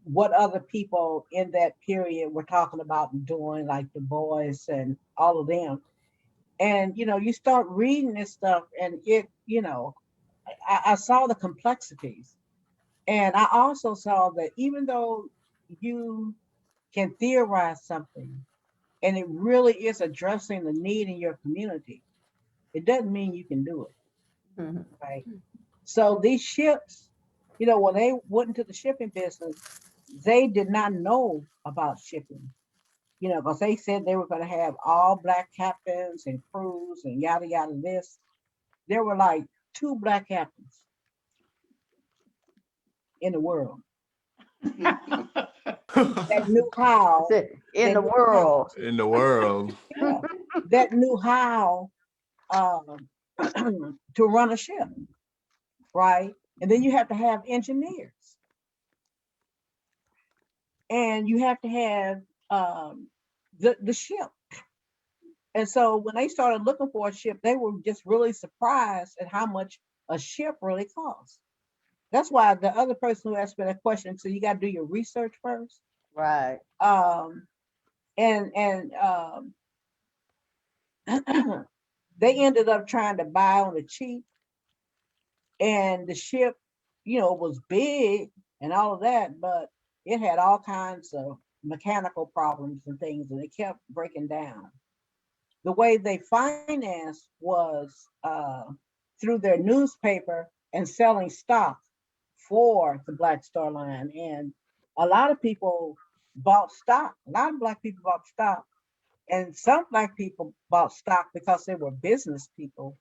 what other people in that period were talking about and doing, like Du Bois and all of them. And, you know, you start reading this stuff and it, you know, I saw the complexities. And I also saw that even though you can theorize something and it really is addressing the need in your community, it doesn't mean you can do it, right? So these ships, you know, when they went into the shipping business, they did not know about shipping, you know, because they said they were going to have all Black captains and crews and yada, yada, this. There were like 2 Black captains in the world that knew how. In the world. In the world. Yeah, that knew how to run a ship, right? And then you have to have engineers. and you have to have the ship. And so when they started looking for a ship, they were just really surprised at how much a ship really costs. That's why the other person who asked me that question, so you got to do your research first. Right. And they ended up trying to buy on the cheap, and the ship, was big and all of that, but it had all kinds of mechanical problems and things, and it kept breaking down. The way they financed was through their newspaper and selling stock for the Black Star Line. And a lot of people bought stock. A lot of Black people bought stock. And some Black people bought stock because they were business people.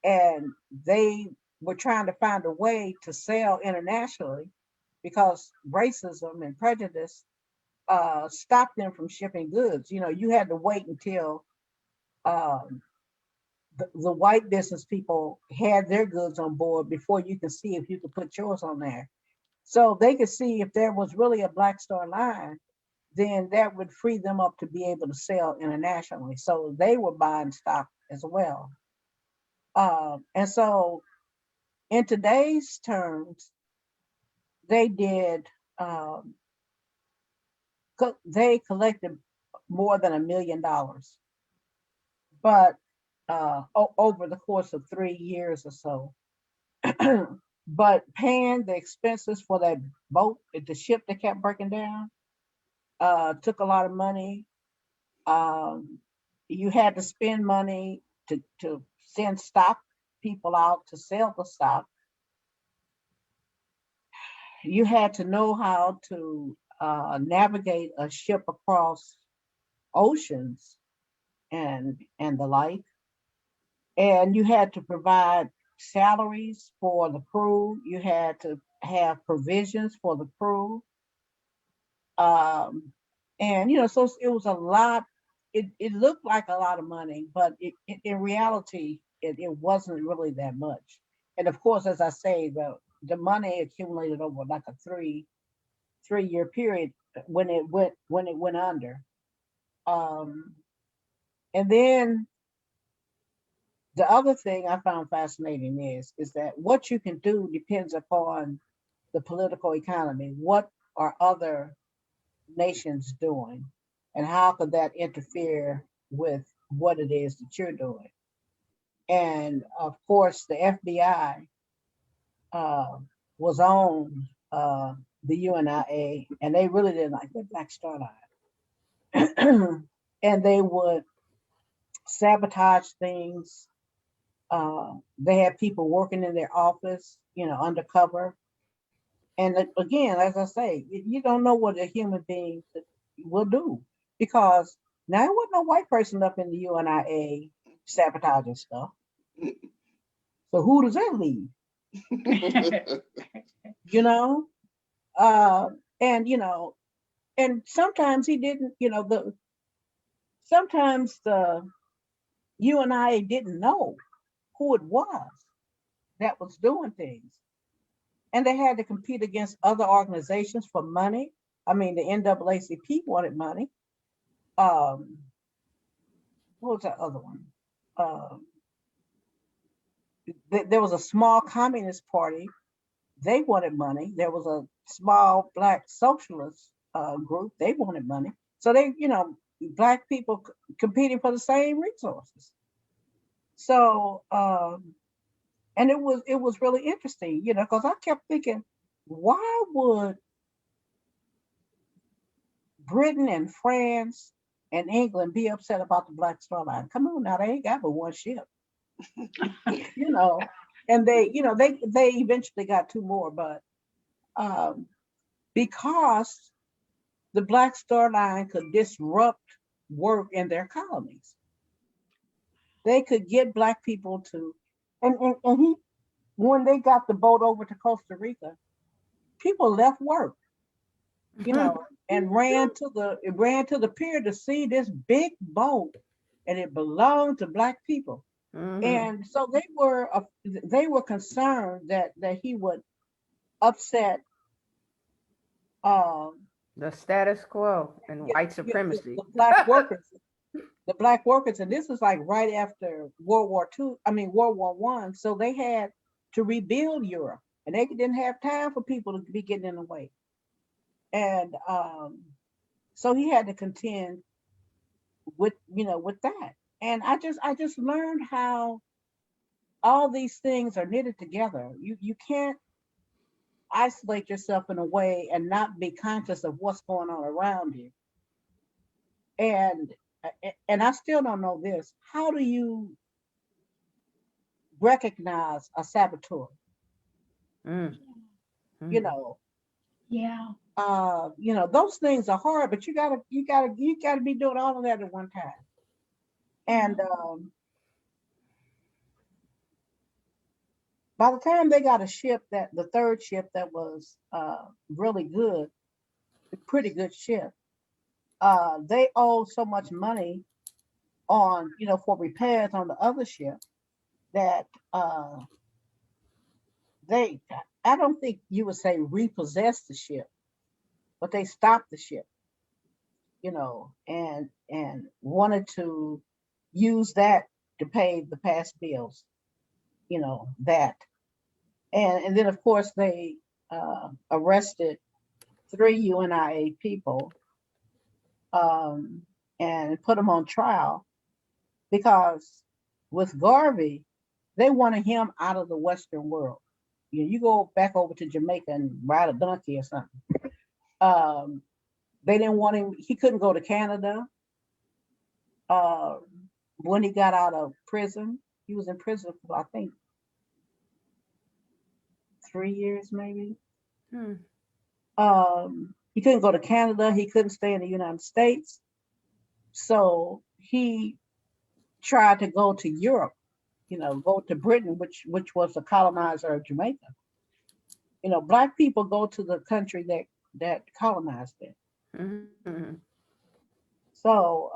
And they were trying to find a way to sell internationally because racism and prejudice stopped them from shipping goods. You had to wait until the white business people had their goods on board before you could see if you could put yours on there. So they could see if there was really a Black Star Line, then that would free them up to be able to sell internationally. So they were buying stock as well. And so in today's terms, they did, they collected more than $1 million. But over the course of 3 years or so. But paying the expenses for that boat, the ship that kept breaking down, took a lot of money. You had to spend money to send stock people out to sell the stock. You had to know how to navigate a ship across oceans and the like. And you had to provide salaries for the crew. You had to have provisions for the crew. And, so it was a lot. It looked like a lot of money, but in reality, it wasn't really that much. And of course, as I say, the money accumulated over like a three-year period when it went under. And then the other thing I found fascinating is that what you can do depends upon the political economy. What are other nations doing? And how could that interfere with what it is that you're doing? And of course, the FBI was on the UNIA, and they really didn't like the Black Star Line. And they would sabotage things. They had people working in their office, undercover. And again, as I say, you don't know what a human being will do, because now there wasn't no white person up in the UNIA sabotaging stuff. So who does that leave? And sometimes he didn't, sometimes the UNIA didn't know who it was that was doing things. And they had to compete against other organizations for money. I mean, the NAACP wanted money. What was that other one? There was a small communist party. They wanted money. There was a small Black socialist group. They wanted money. So they, Black people competing for the same resources. So, and it was really interesting, because I kept thinking, why would Britain and France and England be upset about the Black Star Line? Come on now, they ain't got but one ship. And they eventually got 2 more, but because the Black Star Line could disrupt work in their colonies, they could get Black people to, and when they got the boat over to Costa Rica, people left work, and ran to the pier to see this big boat, and it belonged to Black people. Mm-hmm. And so they were concerned that he would upset The status quo and Yeah, white yeah, supremacy. the black workers, and this is like right after World War II, I mean World War One. So they had to rebuild Europe, and they didn't have time for people to be getting in the way. And so he had to contend with with that. And I just learned how all these things are knitted together. You can't isolate yourself in a way and not be conscious of what's going on around you. And I still don't know this. How do you recognize a saboteur? Mm. You Mm. know, Yeah. those things are hard, but you gotta be doing all of that at one time. And by the time they got a ship, that the third ship that was really good, a pretty good ship, they owed so much money on for repairs on the other ship that they I don't think you would say repossessed the ship, but they stopped the ship, and wanted to use that to pay the past bills, that. And then of course they arrested 3 UNIA people, and put them on trial because with Garvey, they wanted him out of the Western world. You go back over to Jamaica and ride a donkey or something. Um, they didn't want him. He couldn't go to Canada. Uh, when he got out of prison, he was in prison for I think 3 years, maybe. Hmm. He couldn't go to Canada. He couldn't stay in the United States. So he tried to go to Europe, go to Britain, which was the colonizer of Jamaica. Black people go to the country that colonized it. Mhm. So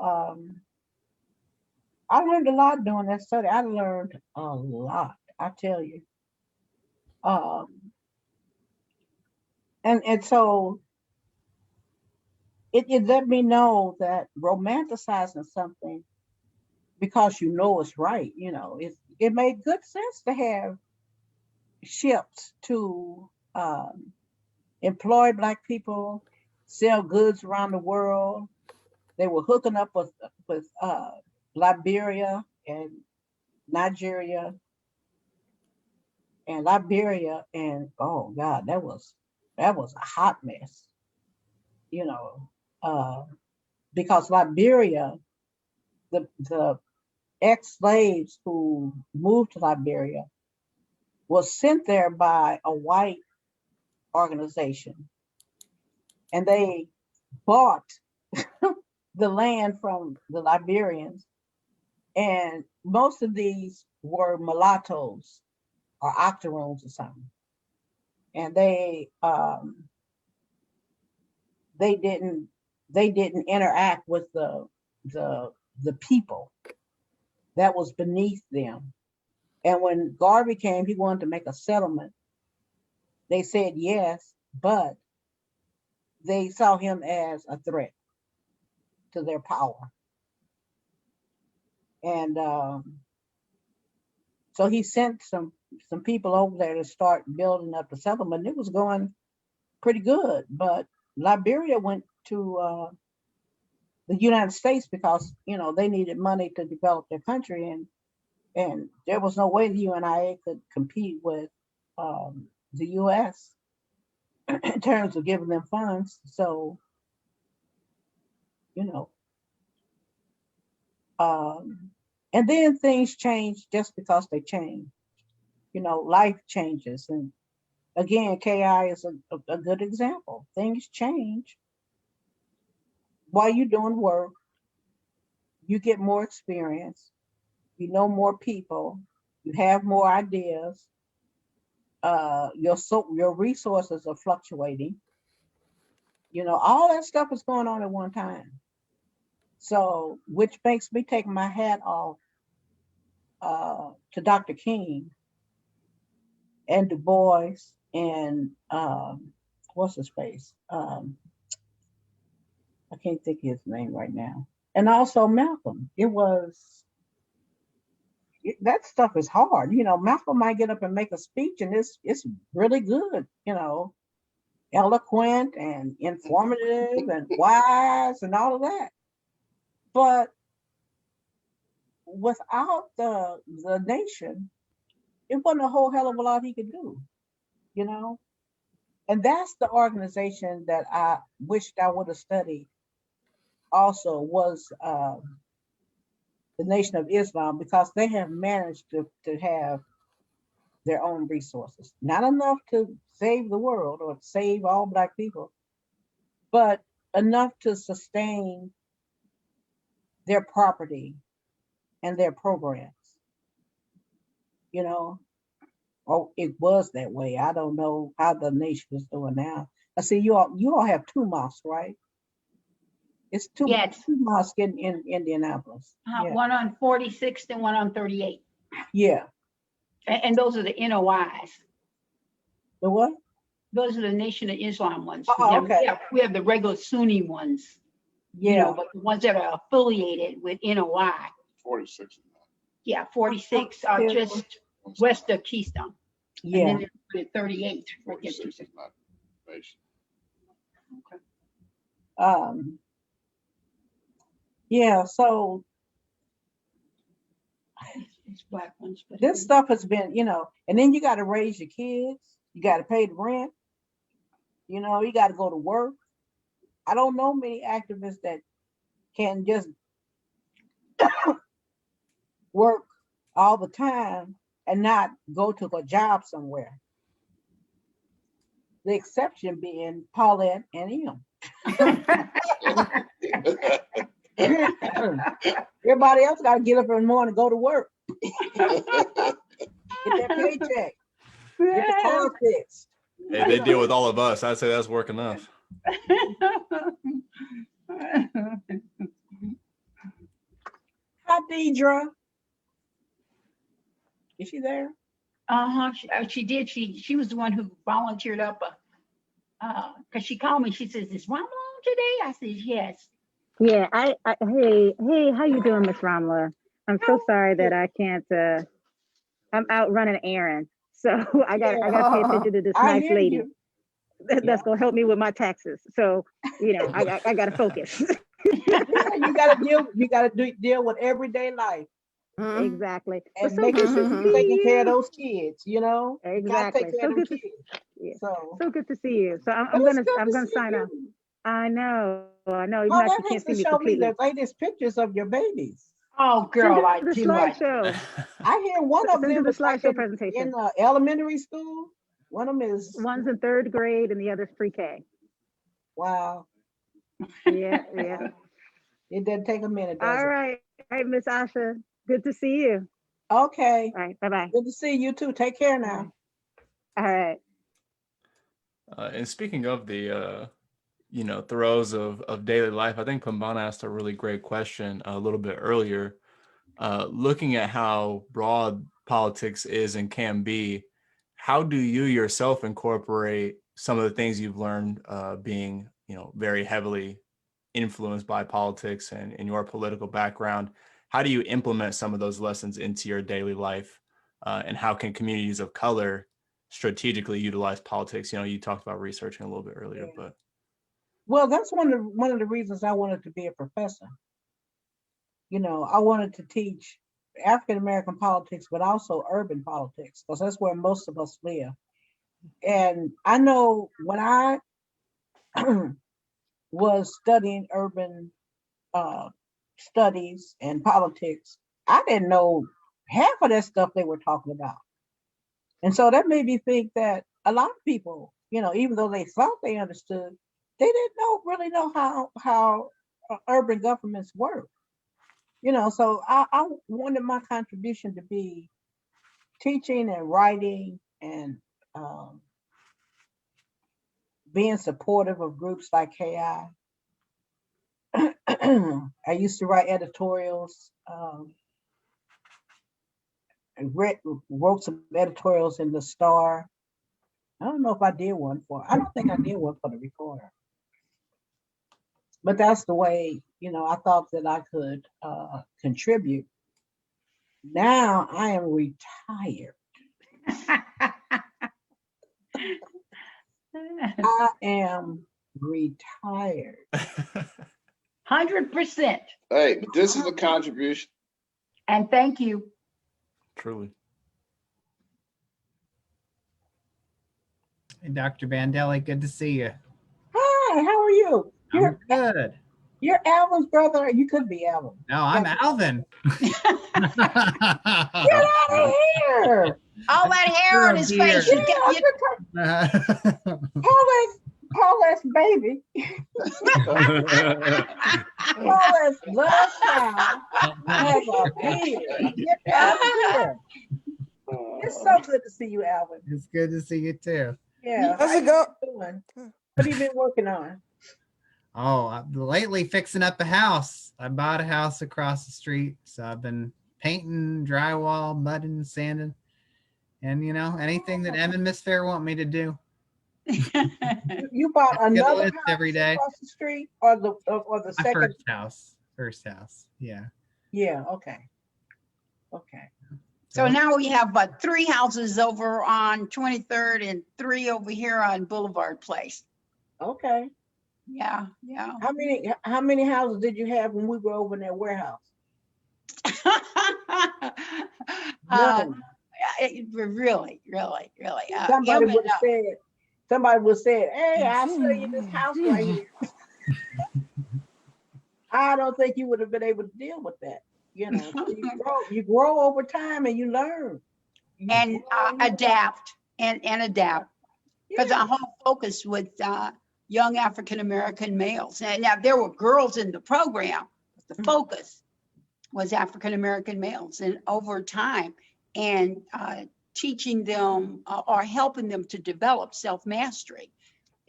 I learned a lot doing that study. I learned a lot, I tell you. Um, and so it let me know that romanticizing something because it's right, it made good sense to have ships to employ Black people, sell goods around the world. They were hooking up with Liberia and Nigeria and Liberia, and oh God, that was a hot mess, you know, uh, because Liberia, the ex-slaves who moved to Liberia was sent there by a white organization, and they bought the land from the Liberians, and most of these were mulattoes or octoroons or something, and they didn't interact with the people that was beneath them. And when Garvey came, he wanted to make a settlement. They said yes, but they saw him as a threat to their power. And so he sent some people over there to start building up the settlement. It was going pretty good, but Liberia went to the United States because they needed money to develop their country, and there was no way the UNIA could compete with the U.S. in terms of giving them funds. So you know, and then things change just because they change. Life changes, and again, KI is a good example. Things change while you're doing work. You get more experience. You know more people. You have more ideas. Your resources are fluctuating. All that stuff is going on at one time. So, which makes me take my hat off to Dr. King and Du Bois and what's his face, I can't think of his name right now. And also Malcolm. That stuff is hard. Malcolm might get up and make a speech and it's really good, eloquent and informative and wise and all of that. But without the nation, it wasn't a whole hell of a lot he could do, And that's the organization that I wished I would have studied also was the Nation of Islam, because they have managed to have their own resources. Not enough to save the world or save all Black people, but enough to sustain their property and their programs, Or it was that way. I don't know how the nation is doing now. I see you all have 2 mosques, right? It's two Yes. 2 mosques in Indianapolis. Yeah. One on 46th and one on 38th. Yeah. And those are the NOIs. The what? Those are the Nation of Islam ones. Oh, okay. We have the regular Sunni ones. Yeah. But the ones that are affiliated with NOI. 46. Yeah, 46 are just west of Keystone. Yeah. And then the 38th. 46 is not nation. Yeah, so It's Black ones. But this stuff has been, and then you got to raise your kids, you got to pay the rent, you got to go to work. I don't know many activists that can just work all the time and not go to a job somewhere. The exception being Paulette and him. Everybody else got to get up in the morning and go to work. Get that paycheck. Get the car fixed. Hey, they deal with all of us. I'd say that's work enough. Hi, Deidre. Is she there? She did. She was the one who volunteered up because she called me. She says, "Is Ramla on today?" I said, "Yes." Yeah, hey, how you doing, Miss Ramla? I'm so sorry that I can't, I'm out running errands. So I got to pay attention to this I nice hear lady you. that's going to help me with my taxes. So, I got to focus. Yeah, you got to deal with everyday life. Exactly. And So making good sure to you're see taking care of you. those kids, You gotta Exactly. take care So of them good to, kids. yeah. So So good to see you. So I'm it's gonna good to see sign off. you. I know, even though Paulette you can't has see to me show me completely. the latest pictures of your babies. Oh, girl, I Send her the do. slideshow. I hear one of Send her them the is like slideshow in presentation. elementary school. One of them is One's in 3rd grade and the other's pre-K. wow. Yeah. It doesn't take a minute, does All right, Miss Asha. Good to see you. it? Okay. All right, bye-bye. Good to see you too. Take care now. All right. And speaking of the throes of daily life, I think Pambana asked a really great question a little bit earlier. Looking at how broad politics is and can be, how do you yourself incorporate some of the things you've learned being, very heavily influenced by politics and in your political background? How do you implement some of those lessons into your daily life? And how can communities of color strategically utilize politics? You talked about researching a little bit earlier, Yeah. but Well, that's one of the reasons I wanted to be a professor. I wanted to teach African American politics, but also urban politics, because that's where most of us live. And I know when I was studying urban studies and politics, I didn't know half of that stuff they were talking about. And so that made me think that a lot of people, even though they thought they understood, they didn't really know how urban governments work. So I wanted my contribution to be teaching and writing and being supportive of groups like KI. I used to write editorials. I wrote some editorials in the Star. I don't know if I did one I don't think I did one for the Recorder. but that's the way, I thought that I could contribute. Now I am retired. I am retired. 100%. Hey, but this is a contribution. And thank you. Truly. Hey, Dr. Bandele, good to see you. Hi, how are you? I'm good. You're Alvin's brother. You could be Alvin. No, I'm Alvin. Get out of here. All that hair on his face. Paula's baby. Paula's love child has a beard. Get out of here. It's so good to see you, Alvin. It's good to see you too. Yeah. How's it go? What have you been working on? Oh, lately fixing up a house. I bought a house across the street, so I've been painting, drywall, mudding, sanding, and anything that Em and Miss Fair want me to do. You bought I get a another list house every day. across the street, or the My second? first house. Yeah. Yeah. Okay. So now we have 3 houses over on 23rd and 3 over here on Boulevard Place. Okay. Yeah. How many houses did you have when we were over in that warehouse? None. Really. Somebody would have said, "Hey, I'll show you this house right here." I don't think you would have been able to deal with that. You grow over time and you learn. And adapt and adapt. Because Yeah. our whole focus with young African-American males. And now there were girls in the program, but the focus was African-American males. And over time, and teaching them or helping them to develop self-mastery.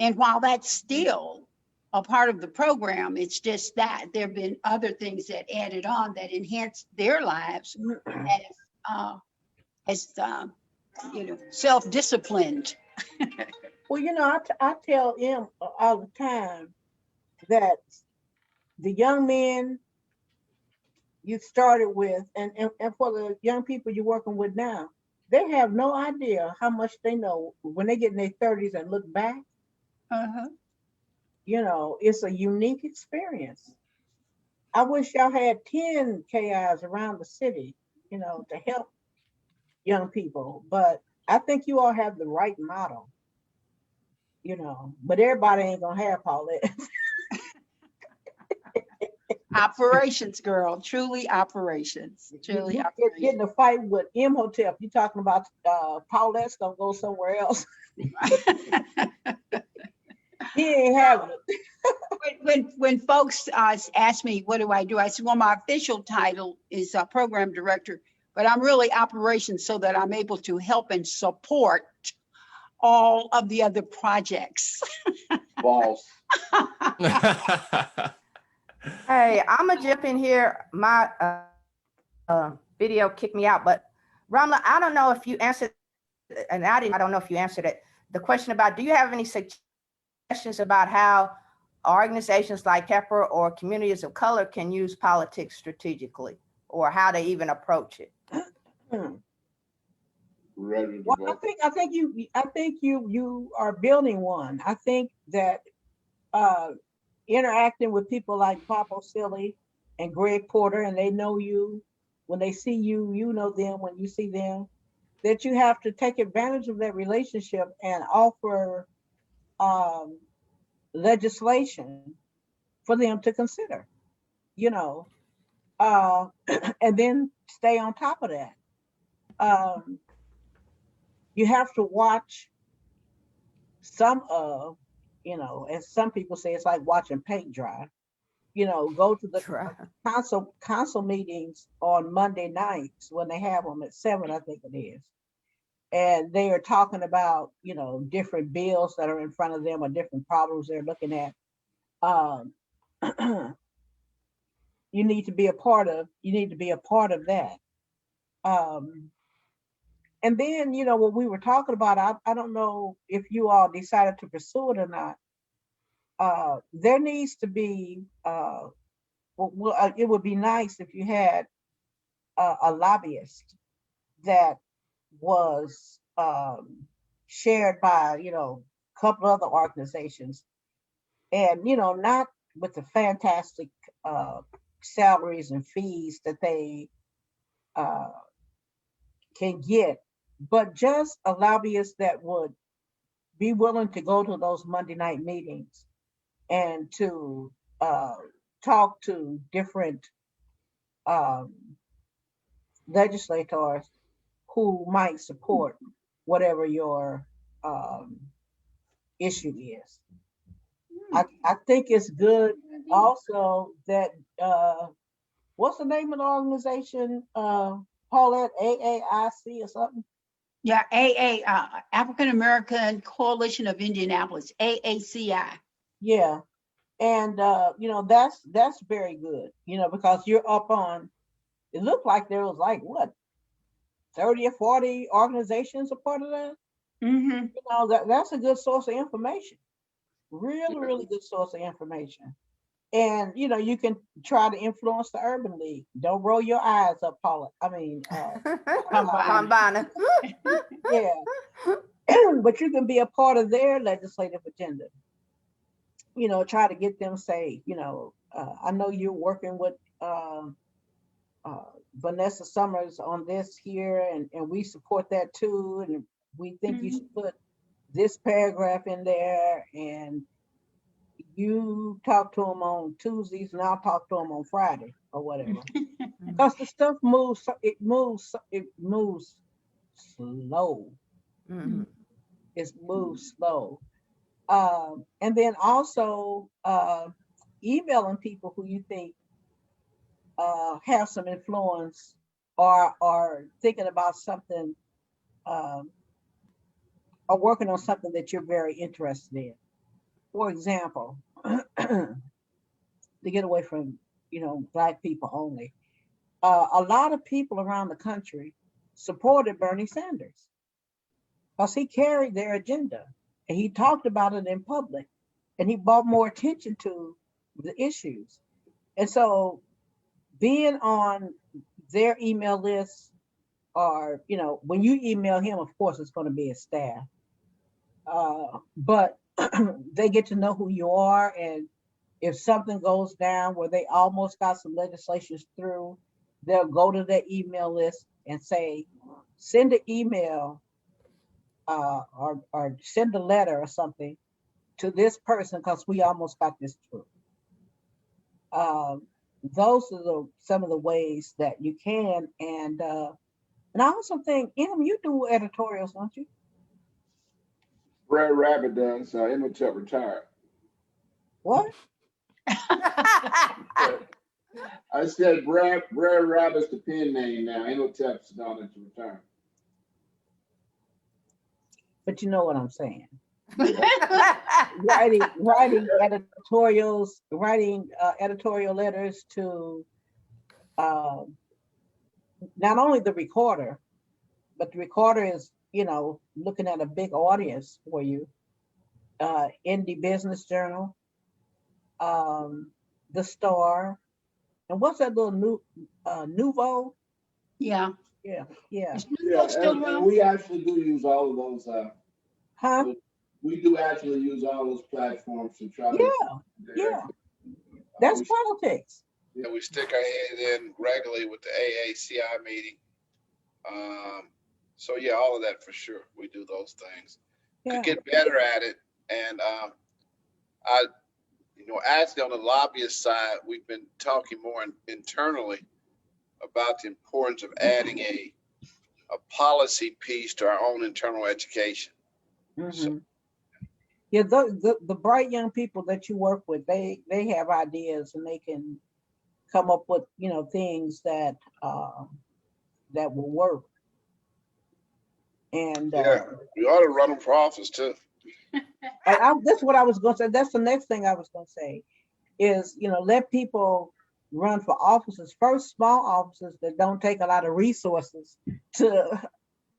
And while that's still a part of the program, it's just that there have been other things that added on that enhanced their lives as self-disciplined. Well, I tell him all the time that the young men you started with, and for the young people you're working with now, they have no idea how much they know when they get in their 30s and look back. It's a unique experience. I wish y'all had 10 KIs around the city, to help young people. But I think you all have the right model, but everybody ain't gonna have Paulette. Operations, girl, truly operations. You get in a fight with Imhotep. You talking about Paulette's gonna go somewhere else. He ain't having it. When folks ask me, what do? I said, well, my official title is program director, but I'm really operations so that I'm able to help and support all of the other projects. Balls. Hey, I'm gonna jump in here. My video kicked me out, but Ramla, I don't know if you answered, and I don't know if you answered it. The question about, do you have any suggestions about how organizations like Pepper or communities of color can use politics strategically, or how they even approach it? Well, I think you are building one. I think that interacting with people like Papa Silly and Greg Porter, and they know you. When they see you, you know them when you see them, that you have to take advantage of that relationship and offer legislation for them to consider, and then stay on top of that. You have to watch some of, as some people say, it's like watching paint dry. Go to the council meetings on Monday nights when they have them at 7, I think it is. And they are talking about, different bills that are in front of them or different problems they're looking at. You need to be a part of that. And then, what we were talking about, I don't know if you all decided to pursue it or not. there needs to be, it would be nice if you had a lobbyist that was shared by, a couple other organizations, and, not with the fantastic salaries and fees that they can get, but just a lobbyist that would be willing to go to those Monday night meetings and to talk to different legislators who might support whatever your issue is. I think it's good also that, what's the name of the organization, Paulette, AAIC or something? Yeah, African American Coalition of Indianapolis, AACI. Yeah, and that's very good, because you're up on, it looked like there was like what, 30 or 40 organizations a part of that. That's a good source of information. Really good source of information. And you can try to influence the Urban League. Don't roll your eyes up, Paula. I mean, Combine. yeah. But you can be a part of their legislative agenda. Try to get them say, I know you're working with Vanessa Summers on this here, and we support that too. And we think you should put this paragraph in there, and you talk to them on Tuesdays and I'll talk to them on Friday or whatever. Because the stuff moves slow. It moves slow. And then also emailing people who you think have some influence or are thinking about something, or working on something that you're very interested in. For example, to get away from, Black people only, a lot of people around the country supported Bernie Sanders because he carried their agenda and he talked about it in public and he brought more attention to the issues. And so being on their email list, or, when you email him, of course, it's going to be his staff. But they get to know who you are, and if something goes down where they almost got some legislation through, they'll go to their email list and say, send an email or send a letter or something to this person because we almost got this through. Those are some of the ways that you can, and I also think, you do editorials, don't you? Brad Rabbit does. Emeritus retired. What? I said Brad Rabbit's the pen name now. Emeritus is down to retire. But you know what I'm saying. writing editorials, editorial letters to not only the recorder, but the recorder is, looking at a big audience for you. Indie Business Journal, The Star, and what's that little Nouveau? Yeah. Yeah. Is Nouveau still And around? we actually do use all of those. Huh? We do actually use all those platforms to try to. Yeah. That's politics. Yeah, we stick our head in regularly with the AACI meeting. So yeah, all of that for sure. We do those things. Yeah. Could get better at it. And actually on the lobbyist side, we've been talking more internally about the importance of adding a policy piece to our own internal education. So, yeah, the bright young people that you work with, they have ideas and they can come up with things that that will work. And yeah, we ought to run them for office too. That's what I was going to say. That's the next thing I was going to say is, let people run for offices, first small offices that don't take a lot of resources to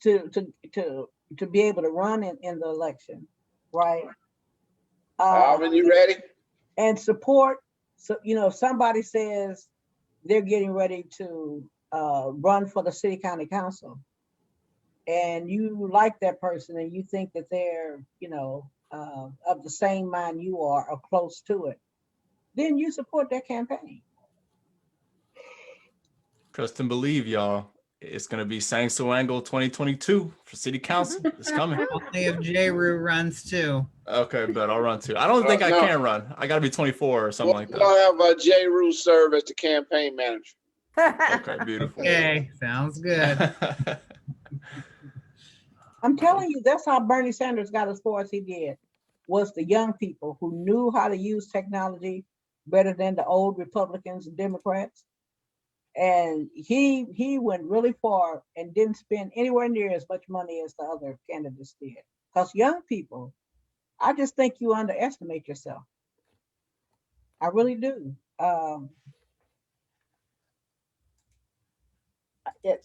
be able to run in the election, right? Alvin, you ready? and support. So, you know, if somebody says they're getting ready to run for the city county council, and you like that person and you think that they're, you know, of the same mind you are or close to it, then you support their campaign. Trust and believe, y'all. It's gonna be Sang Suangle 2022 for city council. It's coming. Only if J-Roo runs too. Okay, but I'll run too. I don't think I No. can run. I gotta be 24 or something like that. We'll have J. Rue serve as the campaign manager. Okay, beautiful. Okay, sounds good. I'm telling you, that's how Bernie Sanders got as far as he did, was the young people who knew how to use technology better than the old Republicans and Democrats. And he went really far and didn't spend anywhere near as much money as the other candidates did. Because young people, I just think you underestimate yourself. I really do.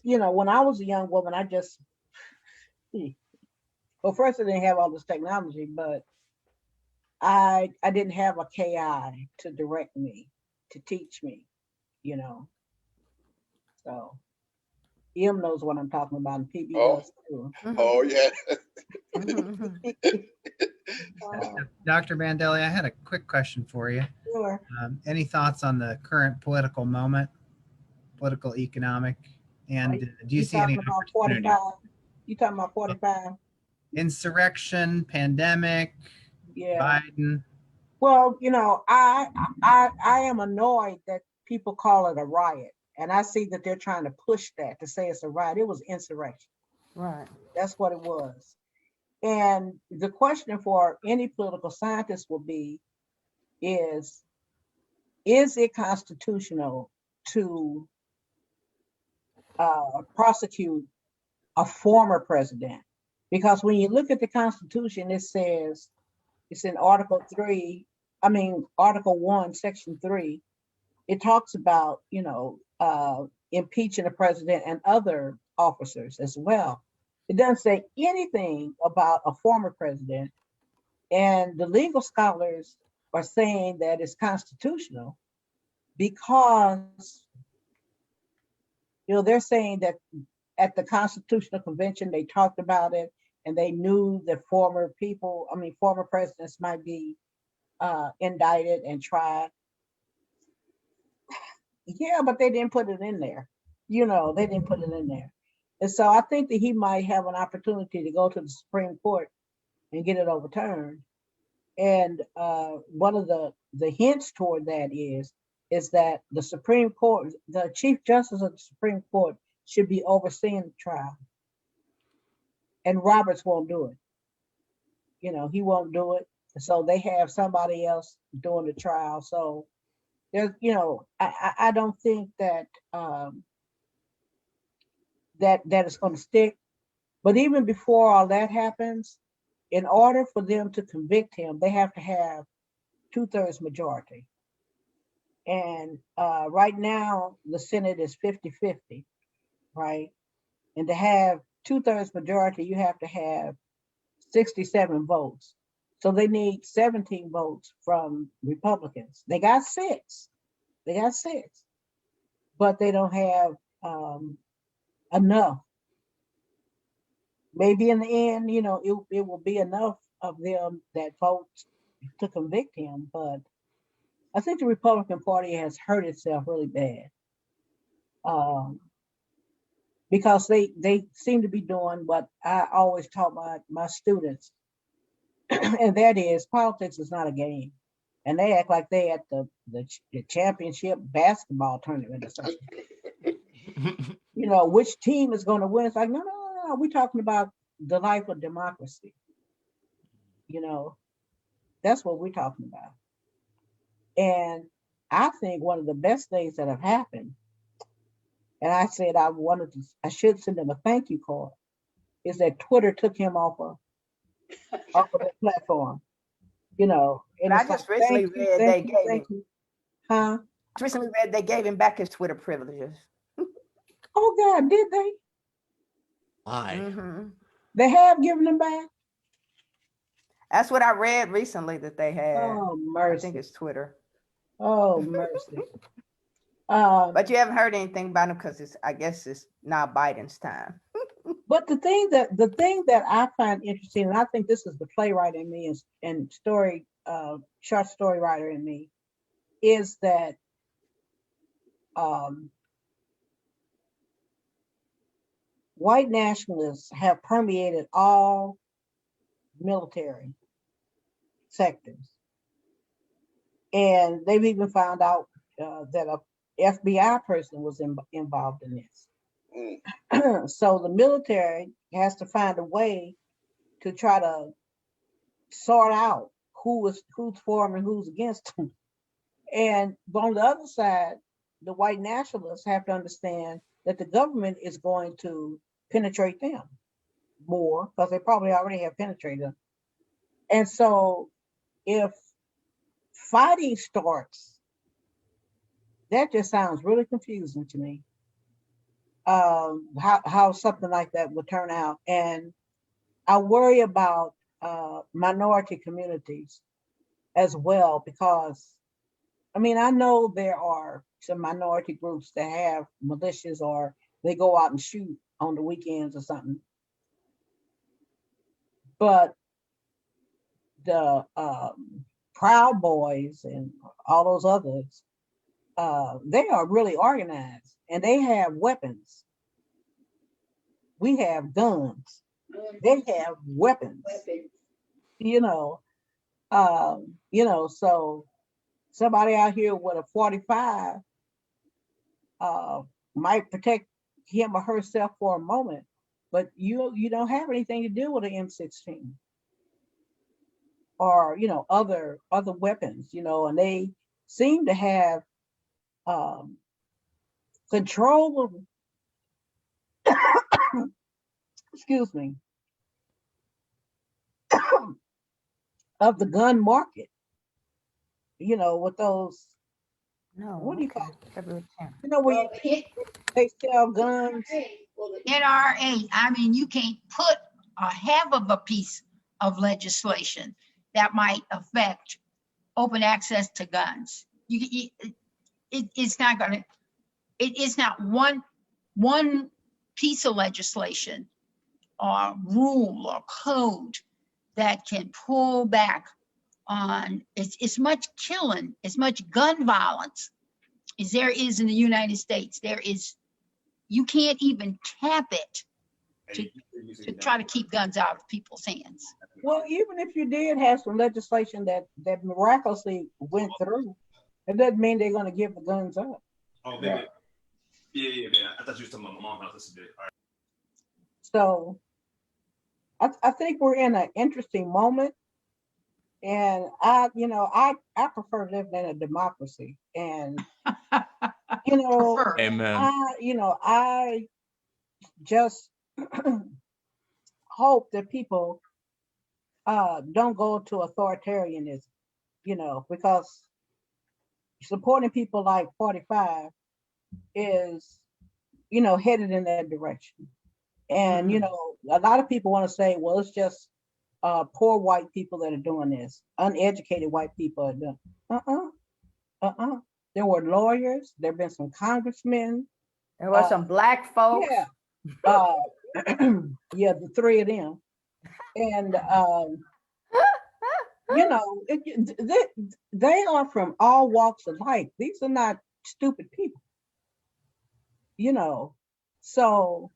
You know, when I was a young woman, I just, well, first I didn't have all this technology, but I didn't have a KI to direct me, to teach me, you know. So Em knows what I'm talking about, and PB does too. Oh, yeah. Dr. Bandele, I had a quick question for you. Sure. Any thoughts on the current political moment, political, economic, and do you see any talking about opportunity? 45? You talking about 45? Insurrection, pandemic, Yeah. Biden. Well, you know, I am annoyed that people call it a riot, and I see that they're trying to push that to say it's a riot. It was insurrection. Right. That's what it was. And the question for any political scientist will be, is it constitutional to prosecute a former president? Because when you look at the Constitution, it says, it's in Article 1, Section 3, it talks about, you know, impeaching a president and other officers as well. It doesn't say anything about a former president. And the legal scholars are saying that it's constitutional because, you know, they're saying that at the Constitutional Convention, they talked about it and they knew that former presidents might be indicted and tried. Yeah, but they didn't put it in there. You know, they didn't put it in there. And so I think that he might have an opportunity to go to the Supreme Court and get it overturned. And one of the hints toward that is that the Supreme Court, the Chief Justice of the Supreme Court, should be overseeing the trial. And Roberts won't do it. You know, he won't do it. So they have somebody else doing the trial. So there's, you know, I don't think that that it's going to stick. But even before all that happens, in order for them to convict him, they have to have 2/3 majority. And right now, the Senate is 50-50, right? And to have 2/3 majority, you have to have 67 votes. So they need 17 votes from Republicans. They got 6. But they don't have enough. Maybe in the end, you know, it will be enough of them that vote to convict him. But I think the Republican Party has hurt itself really bad. Because they seem to be doing what I always taught my students, and that is, politics is not a game. And they act like they at the championship basketball tournament or something. You know, which team is going to win? It's like, no. We're talking about the life of democracy. You know, that's what we're talking about. And I think one of the best things that have happened, and I said I should send them a thank you card, is that Twitter took him off of the platform. You know, and I it's just like, recently read they gave him. Huh? I recently read they gave him back his Twitter privileges. Oh God, did they? Why? Mm-hmm. They have given them back? That's what I read recently that they had. Oh, I mercy. think it's Twitter. Oh, mercy. But you haven't heard anything about him because I guess it's now Biden's time. But the thing that I find interesting, and I think this is the playwright in me and short story writer in me, is that white nationalists have permeated all military sectors. And they've even found out that a FBI person was involved in this. So the military has to find a way to try to sort out who's for and who's against them. And on the other side, the white nationalists have to understand that the government is going to penetrate them more because they probably already have penetrated them. And so if fighting starts, that just sounds really confusing to me. How something like that would turn out. And I worry about minority communities as well, because I mean, I know there are some minority groups that have militias or they go out and shoot on the weekends or something. But the Proud Boys and all those others, they are really organized and they have weapons. We have guns. They have weapons. So somebody out here with a 45 might protect him or herself for a moment, but you don't have anything to do with an M16 or other weapons, and they seem to have control of excuse me of the gun market, with those what do you call it? Where they sell guns. NRA, I mean, you can't put a half of a piece of legislation that might affect open access to guns. It's not gonna, it is not one piece of legislation or rule or code that can pull back on as much killing, as much gun violence as there is in the United States. You can't even cap it to try to keep guns out of people's hands. Well, even if you did have some legislation that miraculously went through, it doesn't mean they're going to give the guns up. Oh, yeah. I thought you were talking about my mom's house. This is big. All right. So I think we're in an interesting moment. And I prefer living in a democracy. And Amen. I just hope that people don't go to authoritarianism, because supporting people like 45 is, headed in that direction. And, a lot of people want to say, well, it's just poor white people that are doing this. Uneducated white people are doing. There were lawyers. There have been some congressmen. There were some black folks. Yeah. Yeah, the three of them. And, they are from all walks of life. These are not stupid people. So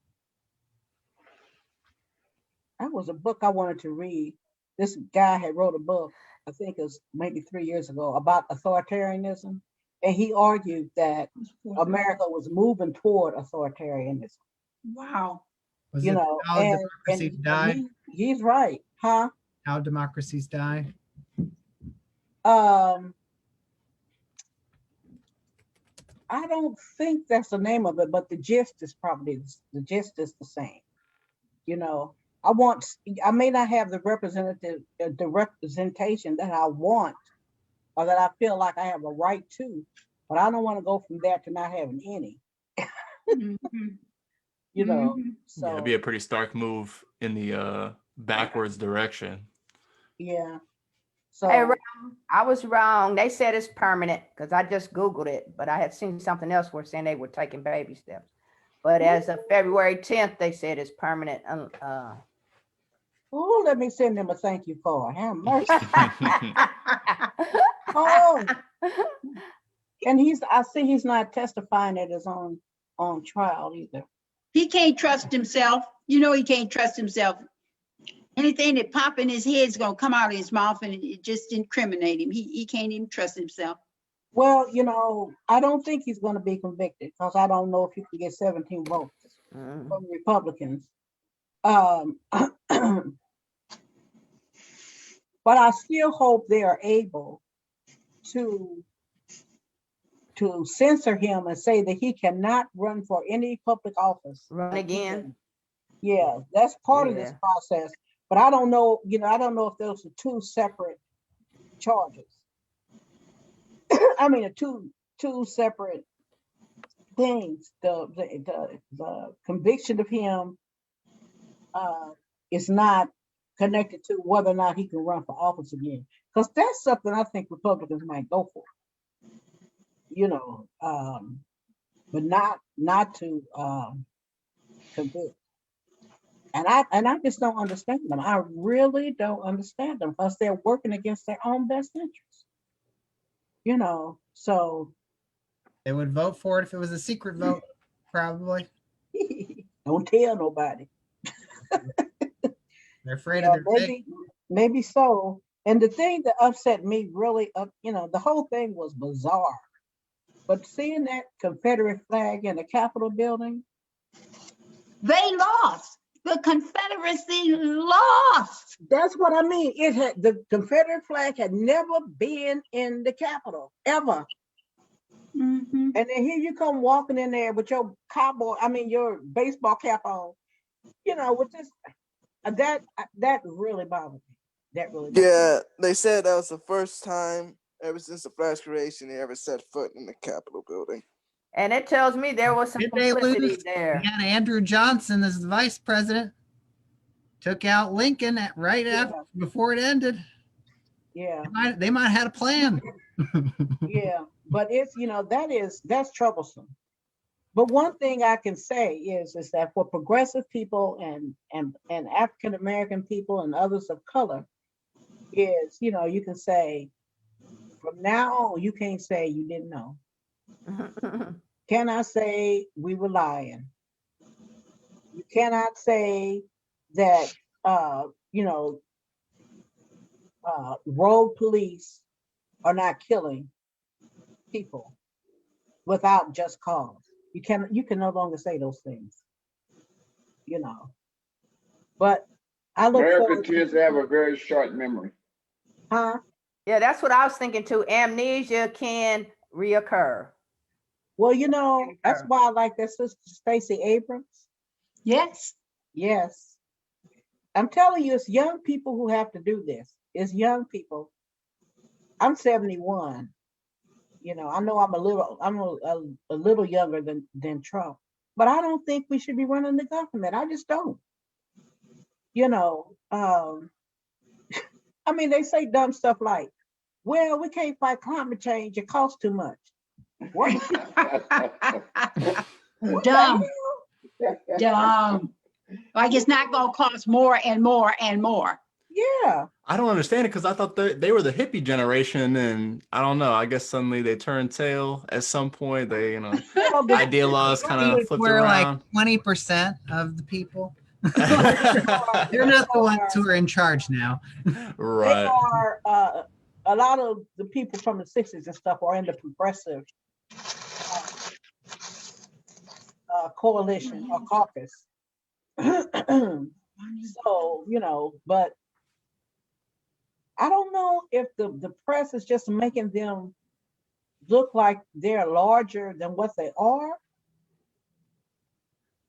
that was a book I wanted to read. This guy had wrote a book, I think it was maybe 3 years ago, about authoritarianism. And he argued that America was moving toward authoritarianism. Wow. Was it How Democracies Die? He's right, huh? How Democracies Die? I don't think that's the name of it, but the gist is probably the same. I may not have the representation that I want or that I feel like I have a right to, but I don't want to go from there to not having any. So it'd be a pretty stark move in the backwards direction. Yeah. Hey, So Ram, I was wrong. They said it's permanent because I just Googled it, but I had seen something else where saying they were taking baby steps. But as of February 10th, they said it's permanent. oh, let me send them a thank you card. Have mercy. Oh, and I see he's not testifying at his own on trial either. He can't trust himself. You know, he can't trust himself. Anything that pop in his head is gonna come out of his mouth and it just incriminate him. He can't even trust himself. Well, I don't think he's going to be convicted because I don't know if he can get 17 votes from Republicans. But I still hope they are able to censor him and say that he cannot run for any public office. Run again? Yeah, that's part of this process. But I don't know, I don't know if those are two separate charges. I mean, two separate things. The conviction of him is not connected to whether or not he can run for office again, because that's something I think Republicans might go for. But not to convict. And I just don't understand them. I really don't understand them because they're working against their own best interests. So They would vote for it if it was a secret vote, probably. don't tell nobody. They're afraid of their fate. Maybe so. And the thing that upset me really, the whole thing was bizarre. But seeing that Confederate flag in the Capitol building, they lost. The Confederacy lost. That's what I mean. The Confederate flag had never been in the Capitol, ever. And then here you come walking in there with your your baseball cap on, with this, that really bothered me. That really bothered Yeah, they said that was the first time ever since the flag's creation they ever set foot in the Capitol building. And it tells me there was some Did they complicity lose? there. Yeah, Andrew Johnson as the vice president took out Lincoln before it ended. Yeah. They might have had a plan. Yeah, but it's that's troublesome. But one thing I can say is that for progressive people and African American people and others of color, is you can say from now on you can't say you didn't know. Cannot say we were lying. You cannot say that rogue police are not killing people without just cause. You can no longer say those things. But I look American kids have a very short memory. Huh? Yeah, that's what I was thinking too. Amnesia can reoccur. Well, that's why I like that Sister Stacey Abrams. Yes. Yes. I'm telling you, it's young people who have to do this. It's young people. I'm 71. I know I'm a little younger than Trump, but I don't think we should be running the government. I just don't. They say dumb stuff like, well, we can't fight climate change. It costs too much. What? Dumb. Dumb. Like it's not going to cost more and more and more. Yeah. I don't understand it because I thought they were the hippie generation, and I don't know. I guess suddenly they turned tail at some point. They, ideologues kind of flipped around. Like 20% of the people. They're not the ones who are in charge now. Right. They are a lot of the people from the 60s and stuff are in the progressive coalition or caucus. So, but I don't know if the press is just making them look like they're larger than what they are.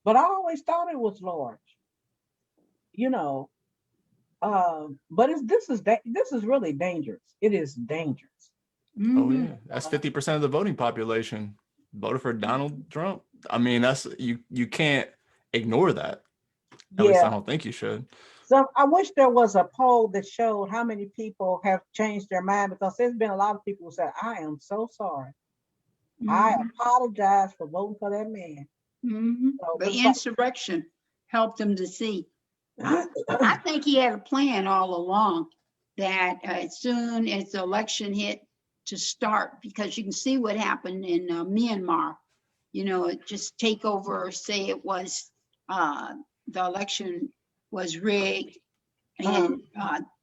But I always thought it was large. But this is really dangerous. It is dangerous. Oh yeah, that's 50% of the voting population voted for Donald Trump. I mean, that's you can't ignore that. At least I don't think you should. I wish there was a poll that showed how many people have changed their mind, because there's been a lot of people who said, I am so sorry. I apologize for voting for that man. So, The insurrection helped him to see. I think he had a plan all along that as soon as the election hit to start, because you can see what happened in Myanmar. You know, it just take over, say it was the election was rigged, and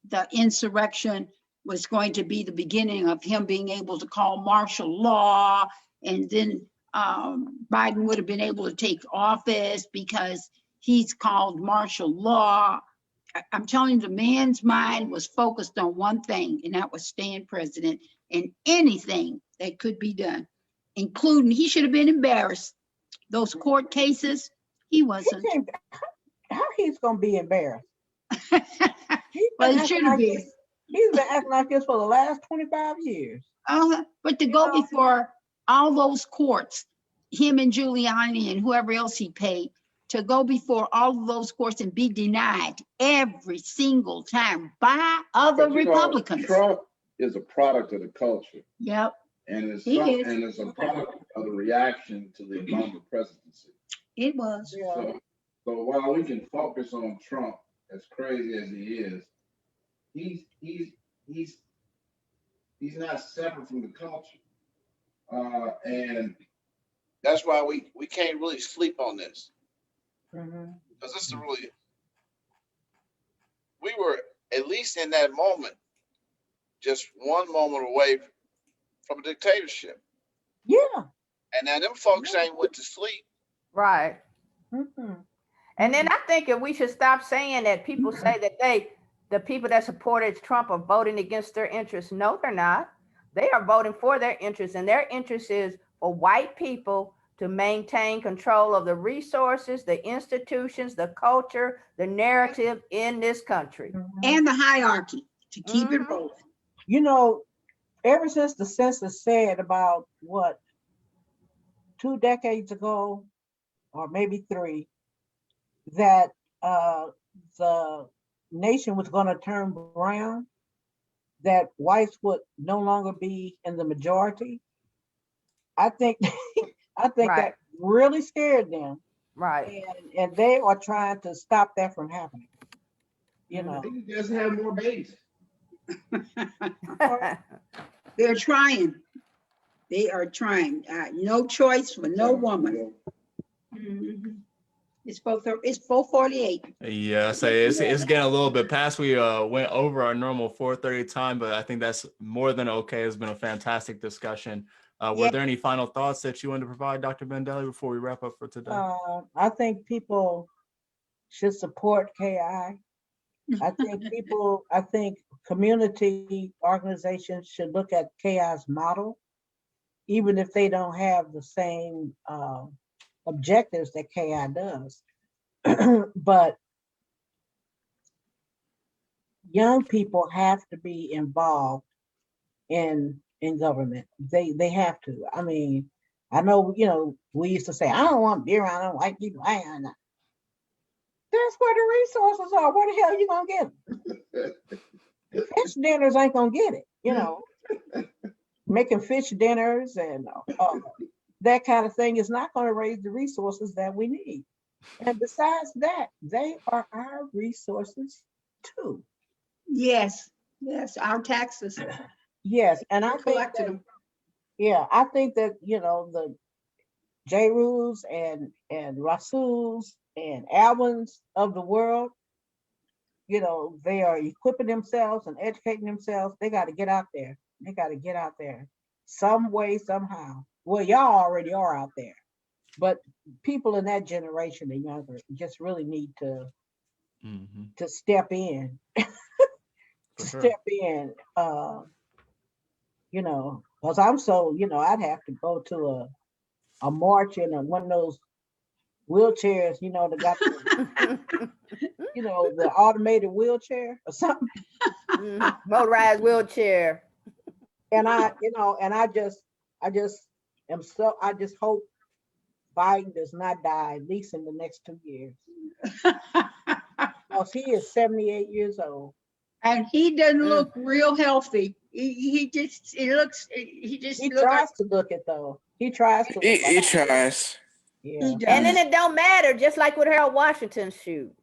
the insurrection was going to be the beginning of him being able to call martial law, and then Biden would have been able to take office because he's called martial law. I'm telling you, the man's mind was focused on one thing, and that was staying president, and anything that could be done, including, he should have been embarrassed. Those court cases, he wasn't. How he's gonna be embarrassed? Well, he should have been. He's been acting like this for the last 25 years. But to go before all those courts, him and Giuliani and whoever else he paid, to go before all of those courts and be denied every single time by other Republicans. Trump is a product of the culture. Yep. And it's a product of the reaction to the Obama presidency. It was. So while we can focus on Trump, as crazy as he is, he's not separate from the culture. And that's why we can't really sleep on this. Because this is really, we were at least in that moment, just one moment away from a dictatorship. Yeah. And now them folks ain't went to sleep. Right. And then I think that we should stop saying that people say that the people that supported Trump are voting against their interests. No, they're not. They are voting for their interests, and their interest is for white people to maintain control of the resources, the institutions, the culture, the narrative in this country. And the hierarchy, to keep it rolling. You know, ever since the census said about, what, 2 decades ago, or maybe 3, that the nation was going to turn brown, that whites would no longer be in the majority, I think that really scared them. Right. And they are trying to stop that from happening. You know, he just have more babies. They're trying. They are trying. No choice for no woman. It's 4:48. Yeah, so it's getting a little bit past. We went over our normal 4:30 time, but I think that's more than okay. It's been a fantastic discussion. Were there any final thoughts that you wanted to provide, Dr. Bandele, before we wrap up for today? I think people should support KI. I think community organizations should look at KI's model, even if they don't have the same objectives that KI does. But young people have to be involved in government. They have to. I mean, I know, you know, we used to say, I don't want to be around white people. That's where the resources are. Where the hell are you gonna get them? Fish dinners ain't gonna get it, you know. Making fish dinners and that kind of thing is not gonna raise the resources that we need. And besides that, they are our resources too. Yes, our taxes. Yes, and I collected them. Yeah, I think that, you know, the J-Rules and Rasuls and Alwins of the world, you know, they are equipping themselves and educating themselves. They got to get out there. They got to get out there some way, somehow. Well, y'all already are out there, but people in that generation and younger just really need to step in. Step in, you know, because I'm so, you know, I'd have to go to a march in one of those wheelchairs, you know, that got the, you know, the automated wheelchair or something. Motorized wheelchair. And I just hope Biden does not die, at least in the next 2 years. house. He is 78 years old. And he doesn't look real healthy. He just looks tries to look it though. He tries to. He tries. Yeah. He does. And then it don't matter, just like with Harold Washington's shoot.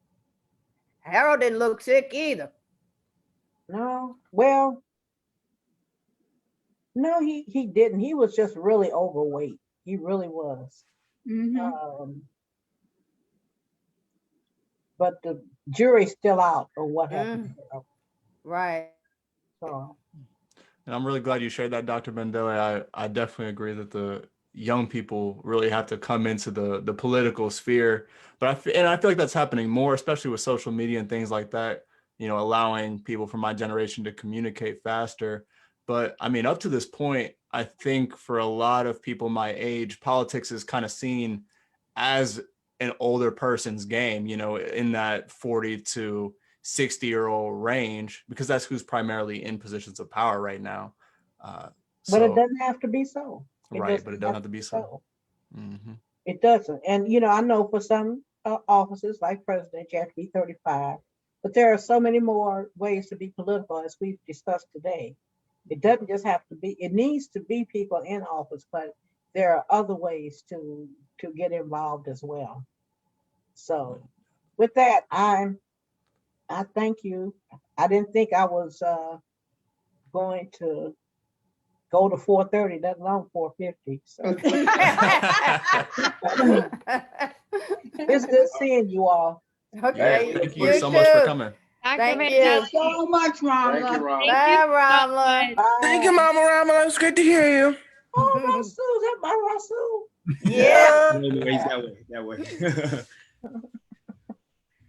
Harold didn't look sick either. No, well, no, he didn't. He was just really overweight. He really was. But the jury's still out on what happened. Right. So. And I'm really glad you shared that, Dr. Bandele. I definitely agree that the young people really have to come into the political sphere. But I feel like that's happening more, especially with social media and things like that, you know, allowing people from my generation to communicate faster. But I mean, up to this point, I think for a lot of people my age, politics is kind of seen as an older person's game, you know, in that 40 to 60-year-old range, because that's who's primarily in positions of power right now. But it doesn't have to be so. Right, but it doesn't have to be so. It doesn't. And, you know, I know for some offices like president, you have to be 35. But there are so many more ways to be political, as we've discussed today. It doesn't just have to be, it needs to be people in office, but there are other ways to get involved as well. So with that, I thank you. I didn't think I was going to go to 4:30, let alone 4:50. So it's good seeing you all. Okay. Yeah, thank you so much for coming. Thank you so much, Ramla. Thank you, Ramla. Bye, Ramla. Thank you, Mama Ramla. It's great to hear you. Oh, Rasul, that my Rasul. Yeah. That way.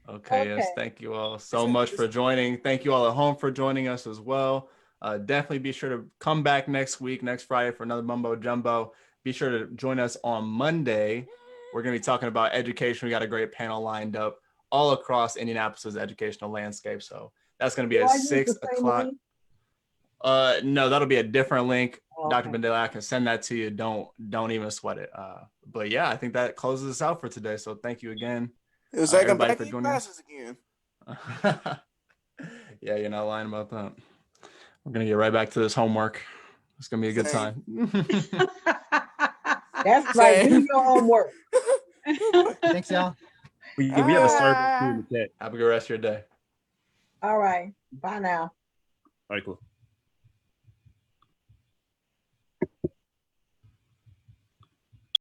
Okay, yes, thank you all so much for joining. Thank you all at home for joining us as well. Definitely be sure to come back next Friday for another Mumbo Jumbo. Be sure to join us on Monday. We're going to be talking about education. We got a great panel lined up all across Indianapolis's educational landscape. So that's going to be at 6 o'clock. No, that'll be a different link. Okay. Dr. Bandele, I can send that to you. Don't even sweat it. But yeah, I think that closes us out for today. So thank you again. It was like I'm everybody back for in joining us. classes again. Yeah, you're not lying about that. We're going to get right back to this homework. It's going to be a good time. That's right. Do your homework. Thanks, y'all. We have a server in the chat. Have a good rest of your day. All right. Bye now. All right, cool.